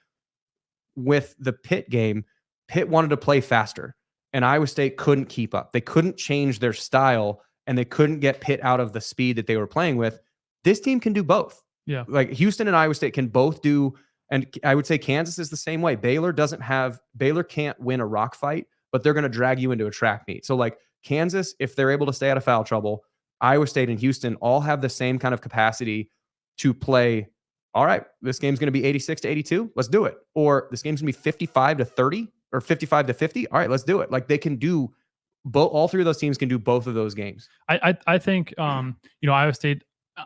with the Pitt game, Pitt wanted to play faster, and Iowa State couldn't keep up. They couldn't change their style, and they couldn't get Pitt out of the speed that they were playing with. This team can do both. Yeah. Like Houston and Iowa State can both do, and I would say Kansas is the same way. Baylor can't win a rock fight, but they're going to drag you into a track meet. So like Kansas, if they're able to stay out of foul trouble, Iowa State and Houston all have the same kind of capacity to play. All right, this game's going to be 86-82. Let's do it. Or this game's going to be 55-30 or 55-50. All right, let's do it. Like they can do both. All 3 of those teams can do both of those games. I think Iowa State.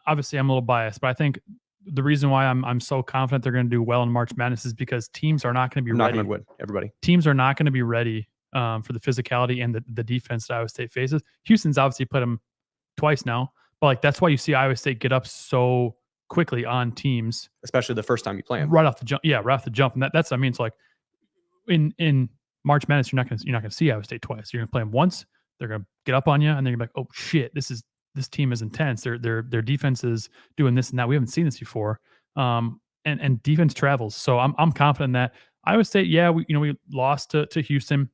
Obviously, I'm a little biased, but I think the reason why I'm so confident they're going to do well in March Madness is because teams are not going to be ready. Everybody. Teams are not going to be ready for the physicality and the defense that Iowa State faces. Houston's obviously put them twice now, but like that's why you see Iowa State get up so quickly on teams, especially the first time you play them. Right off the jump. Yeah, right off the jump. And that's what I mean. It's like in March Madness, you're not going to see Iowa State twice. You're going to play them once. They're going to get up on you, and then you're like, oh shit, this team is intense. Their defense is doing this and that. We haven't seen this before. And defense travels. So I'm confident that Iowa State, we lost to Houston.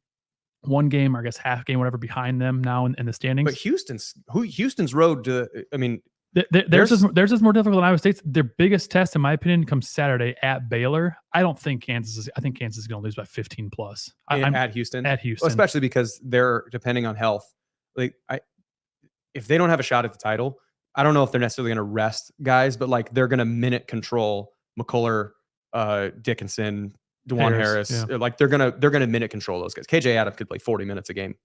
1 game, or I guess half game, whatever, behind them now in the standings. But Houston's road to, I mean, theirs is more difficult than Iowa State's. Their biggest test, in my opinion, comes Saturday at Baylor. I think Kansas is going to lose by 15 plus. At Houston? At Houston. Well, especially because they're depending on health. Like if they don't have a shot at the title, I don't know if they're necessarily going to rest guys, but like they're going to minute control McCullough, Dickinson, DeJuan Harris. Yeah. Like they're gonna minute control those guys. KJ Adams could play 40 minutes a game,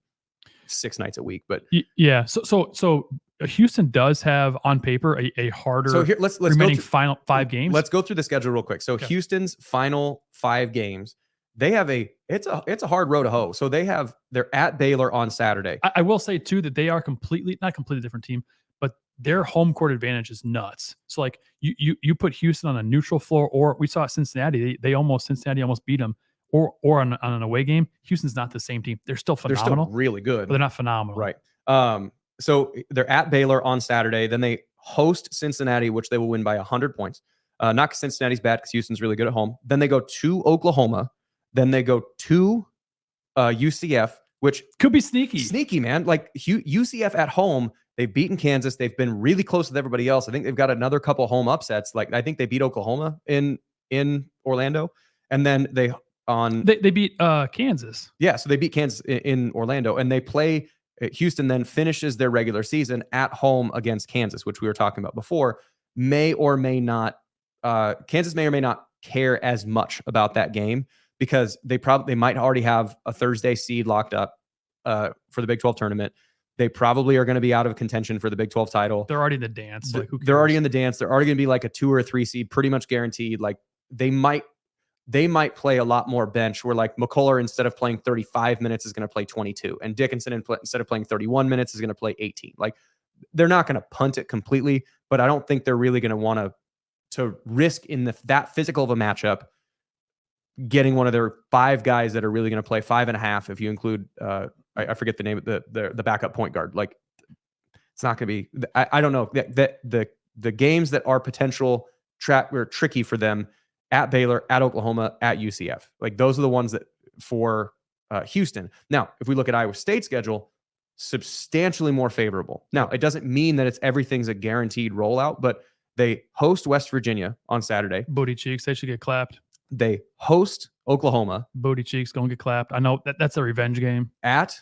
6 nights a week. But yeah, so Houston does have on paper a harder. So here, let's remaining go through, final 5 games. Let's go through the schedule real quick. So okay. Houston's final 5 games, they have it's a hard road to hoe. So they're at Baylor on Saturday. I will say too that they are not completely different team, but their home court advantage is nuts. So like you put Houston on a neutral floor, or we saw Cincinnati. Cincinnati almost beat them, or on an away game. Houston's not the same team. They're still phenomenal. They're still really good, but they're not phenomenal. Right. So they're at Baylor on Saturday. Then they host Cincinnati, which they will win by 100 points. Not because Cincinnati's bad, because Houston's really good at home. Then they go to Oklahoma. Then they go to UCF, which could be sneaky. Sneaky, man. Like UCF at home, they've beaten Kansas. They've been really close with everybody else. I think they've got another couple home upsets. Like I think they beat Oklahoma in Orlando, and then they beat Kansas. Yeah, so they beat Kansas in Orlando, and they play Houston. Then finishes their regular season at home against Kansas, which we were talking about before. Kansas may or may not care as much about that game because they might already have a Thursday seed locked up for the Big 12 tournament. They probably are going to be out of contention for the Big 12 title. They're already in the dance. Like, who cares? They're already in the dance. They're already going to be like a 2 or 3 seed, pretty much guaranteed. Like they might play a lot more bench where like McCullough, instead of playing 35 minutes, is going to play 22. And Dickinson, instead of playing 31 minutes, is going to play 18. Like they're not going to punt it completely, but I don't think they're really going to want to risk in that physical of a matchup getting one of their 5 guys that are really going to play 5.5 if you include I forget the name of the backup point guard. Like it's not going to be. I don't know that the games that are potential were tricky for them at Baylor, at Oklahoma, at UCF. Like those are the ones that for Houston. Now, if we look at Iowa State's schedule, substantially more favorable. Now, it doesn't mean that everything's a guaranteed rollout, but they host West Virginia on Saturday. Booty cheeks, they should get clapped. They host Oklahoma. Booty cheeks gonna get clapped. I know that's a revenge game. At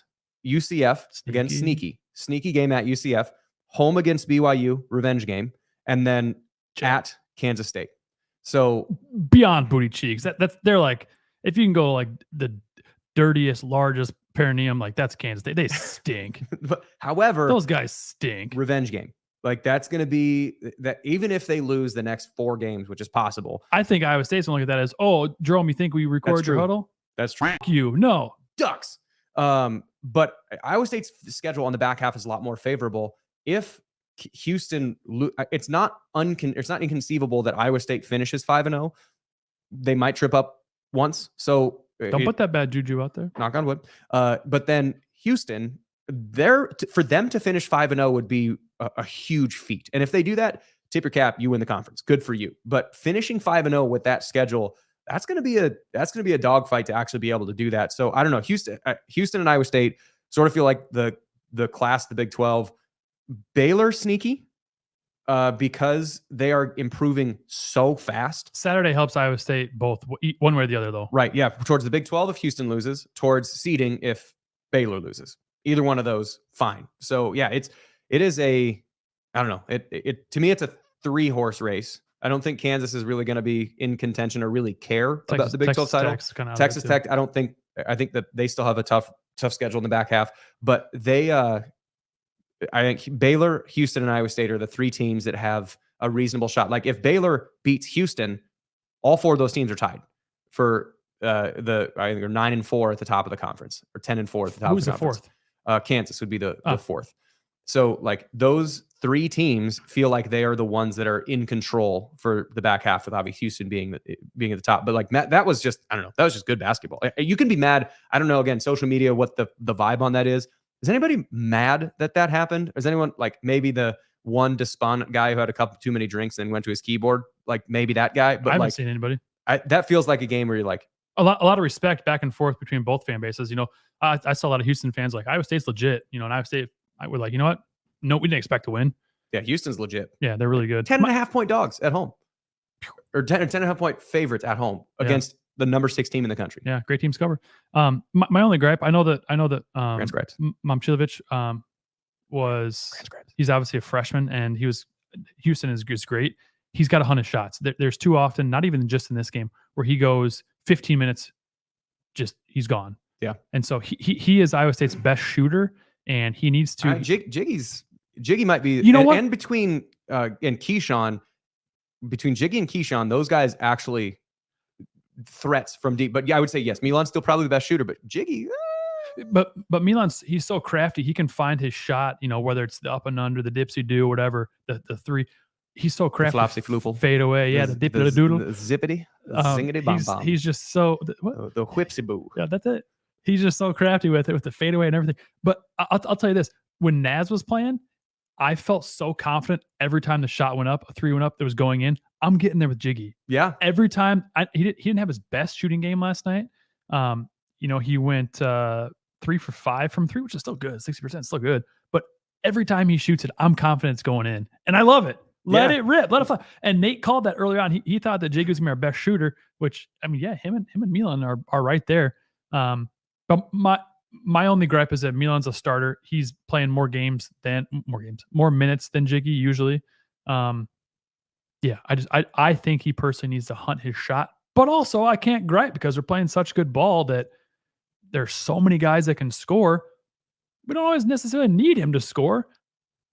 UCF, again, sneaky game at UCF. Home against BYU, revenge game, and then at Kansas State. So beyond booty cheeks, they're like, if you can go like the dirtiest, largest perineum, like that's Kansas State. They stink. But however, those guys stink. Revenge game. Like that's going to be that even if they lose the next 4 games, which is possible. I think Iowa State's going to look at that as, oh, Jerome, you think we record your huddle? That's true. You no Ducks. But Iowa State's schedule on the back half is a lot more favorable. If Houston, it's not inconceivable that Iowa State finishes 5-0. They might trip up once. So don't put that bad juju out there. Knock on wood. But then Houston, for them to finish 5-0 would be a huge feat. And if they do that, tip your cap, you win the conference. Good for you. But finishing 5-0 with that schedule, that's going to be a dogfight to actually be able to do that. So I don't know. Houston and Iowa State sort of feel like the class, the Big 12. Baylor sneaky because they are improving so fast. Saturday helps Iowa State both one way or the other, though. Right. Yeah. Towards the Big 12 if Houston loses, towards seeding if Baylor loses. Either one of those, fine. So yeah, it is I don't know. It to me, it's a 3-horse race. I don't think Kansas is really going to be in contention or really care about the Big 12 title. Texas Tech, I think that they still have a tough schedule in the back half, but I think Baylor, Houston, and Iowa State are the 3 teams that have a reasonable shot. Like if Baylor beats Houston, all 4 of those teams are tied for I think they're 9-4 at the top of the conference, or 10-4 at the top of the conference. Who's the 4th? Kansas would be the 4th. So like those 3 teams feel like they are the ones that are in control for the back half, with obviously Houston being at the top. But like that was just, I don't know, that was just good basketball. You can be mad. I don't know, again, social media, what the vibe on that is. Is anybody mad that happened? Is anyone like maybe the one despondent guy who had a couple too many drinks and went to his keyboard? Like maybe that guy. But I haven't seen anybody. That feels like a game where you're like a lot of respect back and forth between both fan bases. You know, I saw a lot of Houston fans like Iowa State's legit. You know, and Iowa State, I would like, you know what? No, we didn't expect to win. Yeah, Houston's legit. Yeah, they're really good. 10.5 point dogs at home, or 10.5 point favorites at home against the number 6 team in the country. Yeah, great teams cover. My only gripe, I know that Momcilovic he's obviously a freshman, and Houston is great. He's got a 100 shots. There's too often, not even just in this game, where he goes 15 minutes, he's gone. Yeah, and so he is Iowa State's best shooter, and he needs to. Jiggy might be. You know what? And between Keyshawn, between Jiggy and Keyshawn, those guys actually threats from deep. But yeah, I would say yes. Milan's still probably the best shooter, but Jiggy. But Milan's, he's so crafty. He can find his shot. You know, whether it's the up and under, the dipsy do, whatever, the 3. He's so crafty. Flopsy floofle. Fade away. Yeah, the dip the doodle. The zippity. Zingity bomb bomb. He's just so the whipsy boo. Yeah, that's it. He's just so crafty with it, with the fadeaway and everything. But I'll tell you this: when Naz was playing, I felt so confident every time the shot went up, a 3 went up, that was going in. I'm getting there with Jiggy. Yeah. Every time. He didn't have his best shooting game last night. You know, he went 3 for 5 from 3, which is still good. 60%, still good. But every time he shoots it, I'm confident it's going in, and I love it. Let it rip. Let it fly. And Nate called that earlier on. He thought that Jiggy was gonna be our best shooter, which, I mean, yeah, him and Milan are right there. But my only gripe is that Milan's a starter. He's playing more minutes than Jiggy usually. Yeah, I think he personally needs to hunt his shot, but also I can't gripe because we're playing such good ball that there's so many guys that can score. We don't always necessarily need him to score.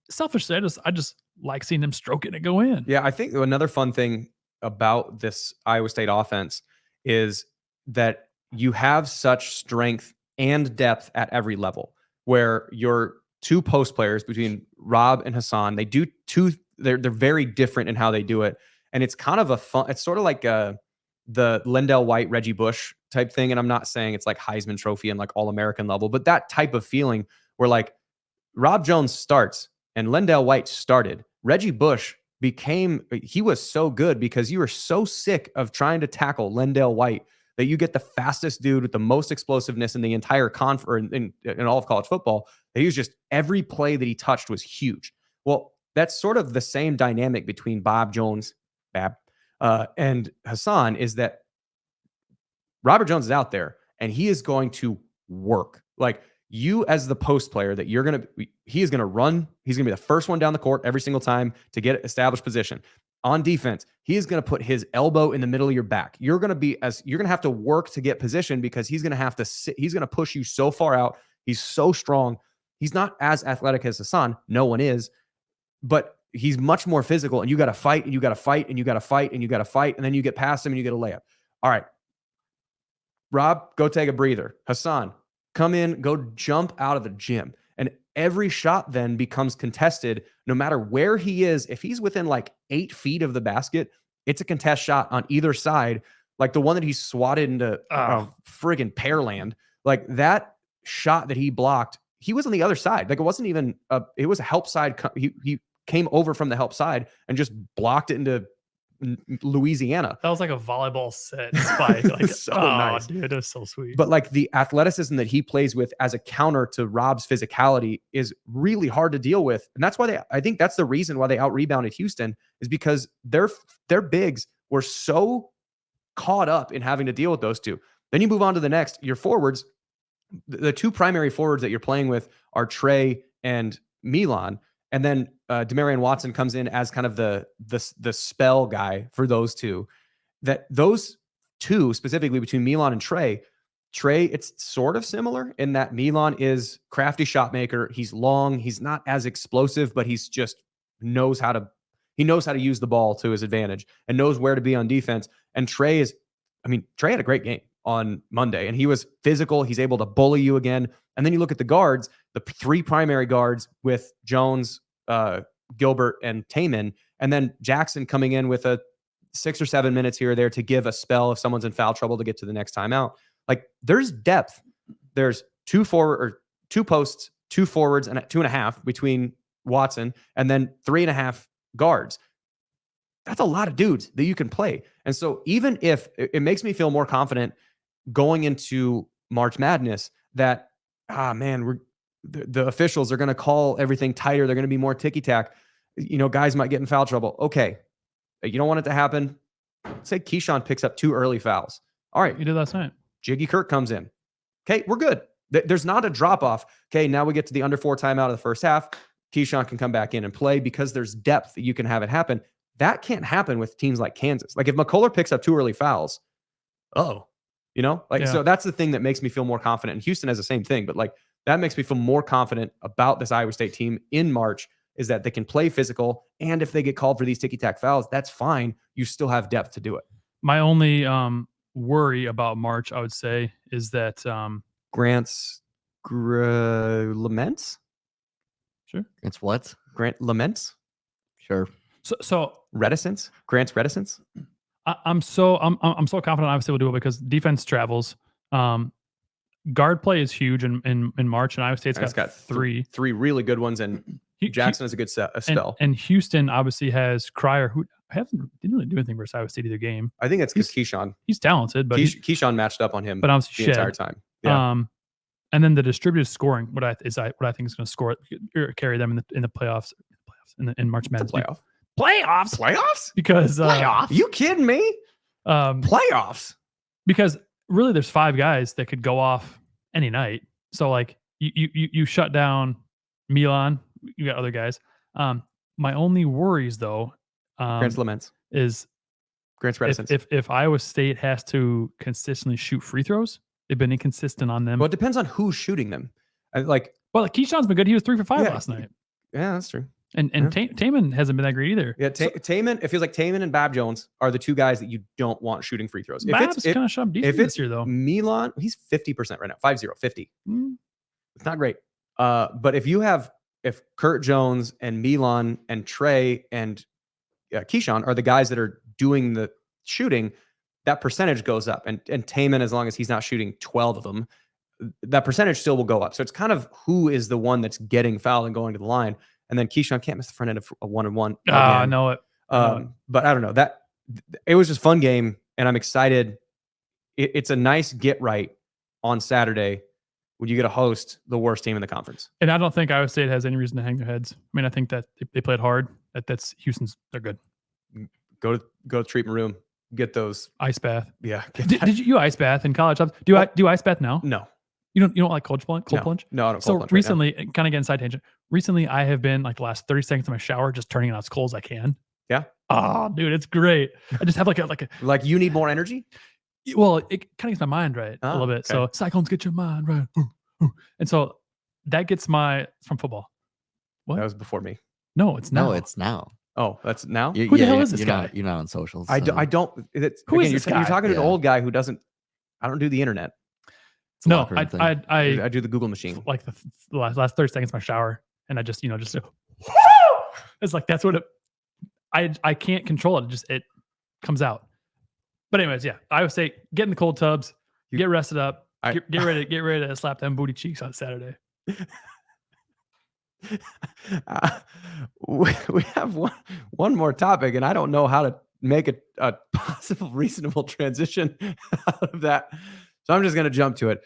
Selfishly, I just like seeing him stroke it and go in. Yeah, I think another fun thing about this Iowa State offense is that you have such strength and depth at every level, where your two post players between Rob and Hassan, they do two, they're very different in how they do it. And it's kind of a fun, it's sort of like the Lendell White, Reggie Bush type thing. And I'm not saying it's like Heisman Trophy and like all American level, but that type of feeling where like Rob Jones starts and Lendell White started. Reggie Bush he was so good because you were so sick of trying to tackle Lendell White that you get the fastest dude with the most explosiveness in the entire in all of college football. That he was just, every play that he touched was huge. Well, that's sort of the same dynamic between Bob Jones, and Hassan, is that Robert Jones is out there and he is going to work. Like, you as the post player that he is going to run. He's going to be the first one down the court every single time to get established position. On defense, he is going to put his elbow in the middle of your back. You're going to have to work to get position because he's going to have to sit. He's going to push you so far out. He's so strong. He's not as athletic as Hassan. No one is, but he's much more physical, and you got to fight and you got to fight and you got to fight and you got to fight. And then you get past him and you get a layup. All right, Rob, go take a breather. Hassan, come in, go jump out of the gym. And every shot then becomes contested no matter where he is. If he's within like 8 feet of the basket, it's a contest shot on either side. Like the one that he swatted into friggin' Pearland. Like that shot that he blocked, he was on the other side. Like it wasn't even, it was a help side. He came over from the help side and just blocked it into Louisiana. That was like a volleyball set spike. Like, so nice, dude, it was so sweet. But like the athleticism that he plays with as a counter to Rob's physicality is really hard to deal with, and that's why I think that's the reason why they out rebounded Houston, is because their bigs were so caught up in having to deal with those two. Then you move on to the next. Your forwards, the two primary forwards that you're playing with are Trey and Milan. And then Demarion Watson comes in as kind of the spell guy for those two. That those two, specifically between Milan and Trey, it's sort of similar in that Milan is crafty shot maker. He's long. He's not as explosive, but he's just knows how to use the ball to his advantage and knows where to be on defense. And Trey had a great game on Monday, and he was physical. He's able to bully you again. And then you look at the guards, the three primary guards with Jones, Gilbert, and Taman, and then Jackson coming in with a 6 or 7 minutes here or there to give a spell if someone's in foul trouble to get to the next timeout. Like there's depth. There's two posts, 2 forwards, and 2.5 between Watson, and then 3.5 guards. That's a lot of dudes that you can play. And so even if it makes me feel more confident going into March Madness that, the officials are going to call everything tighter. They're going to be more ticky-tack. Guys might get in foul trouble. Okay. You don't want it to happen. Say Keyshawn picks up 2 early fouls. All right. You did last night. Jiggy Kirk comes in. Okay, we're good. There's not a drop-off. Okay, now we get to the under 4 timeout of the first half. Keyshawn can come back in and play because there's depth that you can have it happen. That can't happen with teams like Kansas. Like if McCullough picks up 2 early fouls, so that's the thing that makes me feel more confident. And Houston has the same thing, but like that makes me feel more confident about this Iowa State team in March, is that they can play physical. And if they get called for these ticky-tack fouls, that's fine. You still have depth to do it. My only worry about March, I would say, is that Grant's laments. Sure. It's what? Grant laments. Sure. So reticence. Grant's reticence. I'm so confident Iowa State will do it because defense travels. Guard play is huge in March, and Iowa State's got three really good ones, and Jackson has a good spell. And Houston obviously has Cryer, who didn't really do anything versus Iowa State either game. I think that's because Keyshawn. He's talented, but Keyshawn matched up on him, but obviously the entire time. Yeah. And then the distributed scoring, what I think is going to score or carry them in the playoffs in March Madness. Playoffs? Because you kidding me? Playoffs? Because really, there's 5 guys that could go off any night. So like you shut down Milan, you got other guys. My only worries though, Grant's laments. is Grant's reticence. if Iowa State has to consistently shoot free throws, they've been inconsistent on them. Well, it depends on who's shooting them. Well, Keyshawn's been good. He was 3 for 5 Yeah, last night. Yeah, that's true. And Taman hasn't been that great either. Yeah, Taman. It feels like Taman and Bab Jones are the two guys that you don't want shooting free throws. Bab's kind of shot decent this year, though. Milan, he's 50% right now. 50. Mm. It's not great. But if Kurt Jones and Milan and Trey and Keyshawn are the guys that are doing the shooting, that percentage goes up. And Taman, as long as he's not shooting 12 of them, that percentage still will go up. So it's kind of who is the one that's getting fouled and going to the line. And then Keyshawn can't miss the front end of a 1-and-1. I know it. But I don't know. It was just a fun game, and I'm excited. It's a nice get right on Saturday when you get to host the worst team in the conference. And I don't think Iowa State has any reason to hang their heads. I mean, I think that they played hard. That's Houston's. They're good. Go to the treatment room. Get those ice bath. Yeah. Did you ice bath in college? Do you ice bath now? No. You don't like cold plunge? No, I don't. So recently, kind of getting side tangent. Recently, I have been like the last 30 seconds of my shower just turning it on as cold as I can. Yeah. Oh, dude, it's great. I just have like you need more energy. Well, it kind of gets my mind right a little bit. Okay. So cyclones get your mind right, and so that gets from football. What? That was before me. No, it's now. No, it's now. Oh, that's now. Who the hell is this guy? You're not on socials. I don't. Who is this guy? You're talking to an old guy who doesn't. I don't do the internet. No, I do the Google machine. Like the last 30 seconds of my shower, and I just it's like that's what it. I can't control it. It comes out. But anyways, yeah, Iowa State, get in the cold tubs, get rested up, get ready to slap them booty cheeks on Saturday. We have one more topic, and I don't know how to make a possible reasonable transition out of that. So I'm just going to jump to it.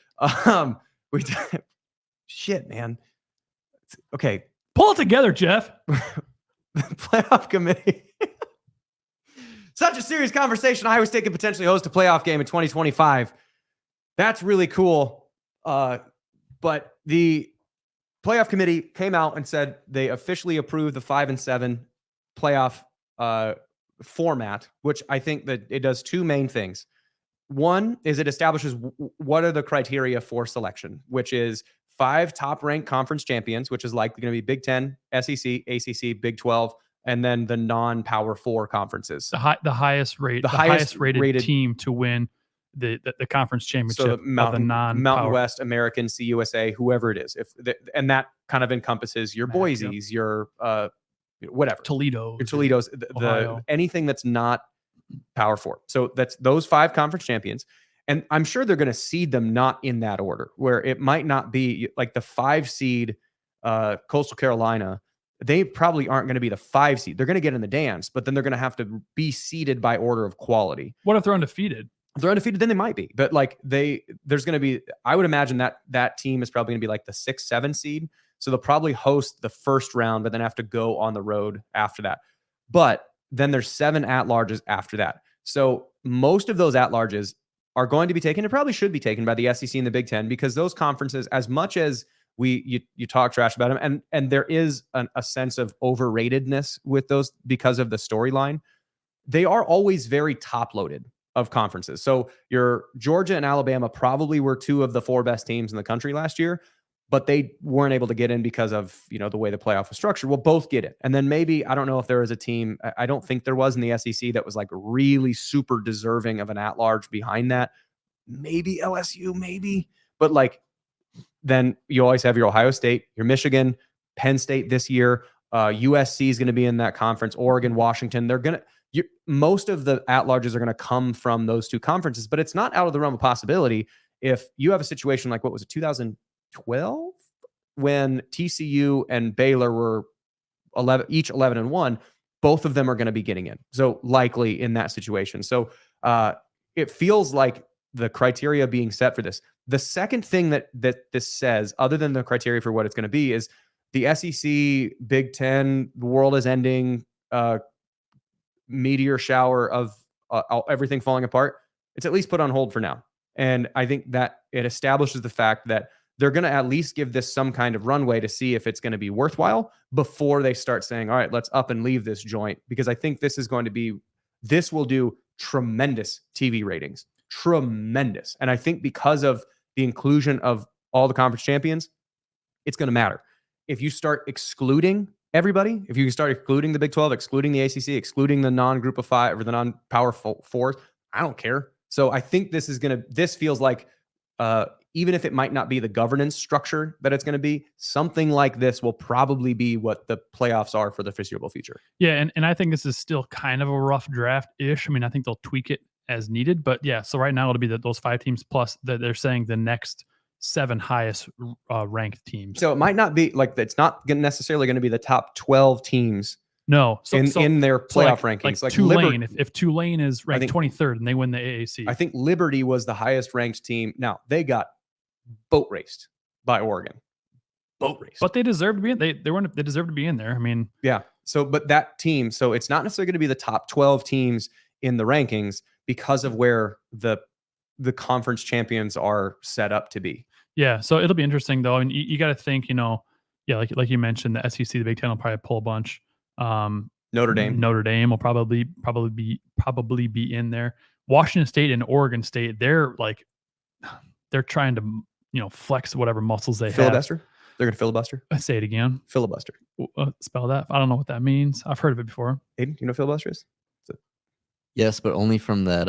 Shit, man. Okay. Pull it together, Jeff. The playoff committee. Such a serious conversation. Iowa State could potentially host a playoff game in 2025. That's really cool. But the playoff committee came out and said they officially approved the 5-7 playoff format, which I think that it does two main things. One is it establishes what are the criteria for selection, which is 5 top-ranked conference champions, which is likely going to be Big 10, SEC, ACC, Big 12, and then the non-Power 4 conferences. The highest rated team to win the conference championship. So Mountain West, American, CUSA, whoever it is. And that kind of encompasses your Boise's, your whatever. Toledo's, anything that's not Power 4. So that's those 5 conference champions. And I'm sure they're going to seed them not in that order, where it might not be like the 5 seed Coastal Carolina. They probably aren't going to be the 5 seed. They're going to get in the dance, but then they're going to have to be seeded by order of quality. What if they're undefeated? If they're undefeated, then they might be. But like there's going to be, I would imagine that team is probably going to be like the 6-7 seed. So they'll probably host the first round, but then have to go on the road after that. But then there's 7 at-larges after that. So most of those at-larges are going to be taken, and probably should be taken by the SEC and the Big 10, because those conferences, as much as you talk trash about them, and there is a sense of overratedness with those because of the storyline, they are always very top-loaded of conferences. So your Georgia and Alabama probably were 2 of the 4 best teams in the country last year, but they weren't able to get in because of, the way the playoff was structured. We'll both get it. And then maybe, I don't know if there was a team, I don't think there was in the SEC that was like really super deserving of an at-large behind that. Maybe LSU, maybe. But like, then you always have your Ohio State, your Michigan, Penn State this year. USC is going to be in that conference. Oregon, Washington. Most of the at-larges are going to come from those 2 conferences, but it's not out of the realm of possibility if you have a situation like, what was it, 2012, when TCU and Baylor were 11-1, both of them are going to be getting in. So likely in that situation. So it feels like the criteria being set for this. The second thing that this says, other than the criteria for what it's going to be, is the SEC, Big 10, the world is ending, meteor shower of everything falling apart. It's at least put on hold for now. And I think that it establishes the fact that they're going to at least give this some kind of runway to see if it's going to be worthwhile before they start saying, all right, let's up and leave this joint. Because I think this is going to be this will do tremendous TV ratings. Tremendous. And I think because of the inclusion of all the conference champions, it's going to matter. If you start excluding everybody, if you start excluding the Big 12, excluding the ACC, excluding the non-group of 5 or the non-power 4s, I don't care. So I think this feels like, even if it might not be the governance structure that it's going to be, something like this will probably be what the playoffs are for the foreseeable future. Yeah, and I think this is still kind of a rough draft-ish. I mean, I think they'll tweak it as needed, but yeah, so right now it'll be those 5 teams plus that they're saying the next 7 highest ranked teams. So it might not be like, it's not necessarily going to be the top 12 teams. No, in their playoff rankings. Like Tulane, if Tulane is ranked 23rd and they win the AAC. I think Liberty was the highest ranked team. Now, they got boat raced by Oregon. Boat raced. But they deserve to be in. They deserve to be in there. I mean, yeah. So, but that team, so it's not necessarily going to be the top 12 teams in the rankings because of where the conference champions are set up to be. Yeah. So it'll be interesting though. I mean, you got to think, like you mentioned, the SEC, the Big Ten will probably pull a bunch. Notre Dame will probably be in there. Washington State and Oregon State, they're trying to flex whatever muscles they filibuster. have. They're gonna filibuster. Say it again. Filibuster. Spell that. I don't know what that means. I've heard of it before. Aiden, you know what filibuster is? Yes, but only from that.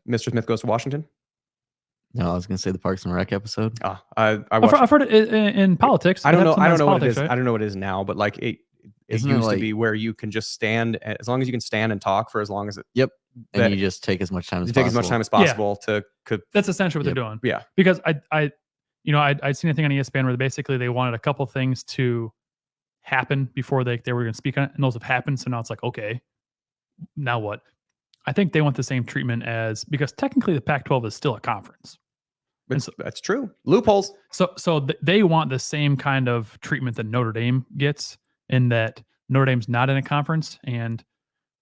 Mr. Smith Goes to Washington. No, I was gonna say the Parks and Rec episode. I've heard it in politics. I don't know. What it is. Right? I don't know what it is now, but like it used to be where you can just stand as long as you can stand and talk for as long as it. Yep. And you just take as much time as possible. Take as much time as possible to. That's essentially what they're doing. Yeah. Because I'd seen a thing on ESPN where basically they wanted a couple things to happen before they were going to speak on it, and those have happened. So now it's like, okay, now what? I think they want the same treatment because technically the Pac-12 is still a conference. That's true. Loopholes. So they want the same kind of treatment that Notre Dame gets, in that Notre Dame's not in a conference, and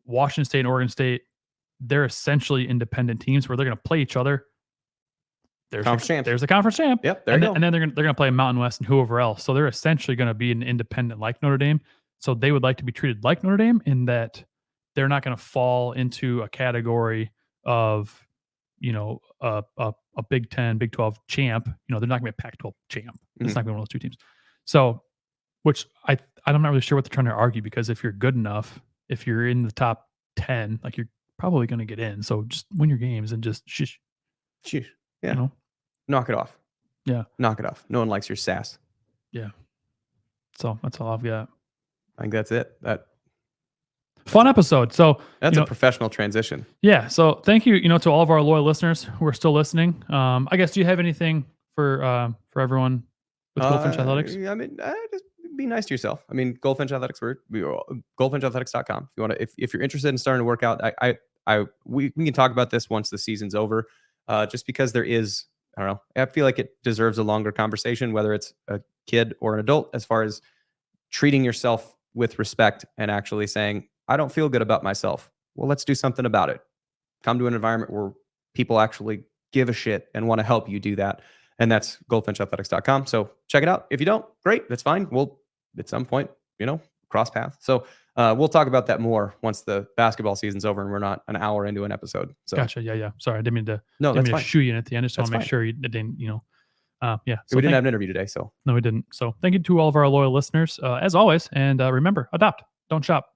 Washington State and Oregon State, they're essentially independent teams where they're going to play each other. There's the conference champ. Yep. And then they're going to play Mountain West and whoever else. So they're essentially going to be an independent like Notre Dame. So they would like to be treated like Notre Dame in that they're not going to fall into a category of, a Big 10, Big 12 champ. They're not going to be a Pac-12 champ. It's not going to be one of those two teams. So, which I'm not really sure what they're trying to argue, because if you're good enough, if you're in the top 10, like, you're probably going to get in. So just win your games and just shush. Yeah. Knock it off. Yeah. Knock it off. No one likes your sass. Yeah. So that's all I've got. I think that's it. Fun episode. So that's a professional transition. Yeah. So thank you, to all of our loyal listeners who are still listening. I guess, do you have anything for everyone with Goldfinch Athletics? I mean, just be nice to yourself. I mean, Goldfinch Athletics, goldfinchathletics.com. If you want to, if you're interested in starting to work out, we can talk about this once the season's over. Just because there is, I don't know, I feel like it deserves a longer conversation, whether it's a kid or an adult, as far as treating yourself with respect and actually saying, I don't feel good about myself. Well, let's do something about it. Come to an environment where people actually give a shit and want to help you do that. And that's goldfinchathletics.com. So check it out. If you don't, great. That's fine. We'll, at some point, cross paths. So we'll talk about that more once the basketball season's over and we're not an hour into an episode. So gotcha. Yeah. Sorry, I didn't mean to. No, didn't that's mean fine. to shoot you in at the end. I just want That's to make fine. sure you didn't. Yeah. So we didn't have an interview today. So no, we didn't. So thank you to all of our loyal listeners, as always. And remember, adopt, don't shop.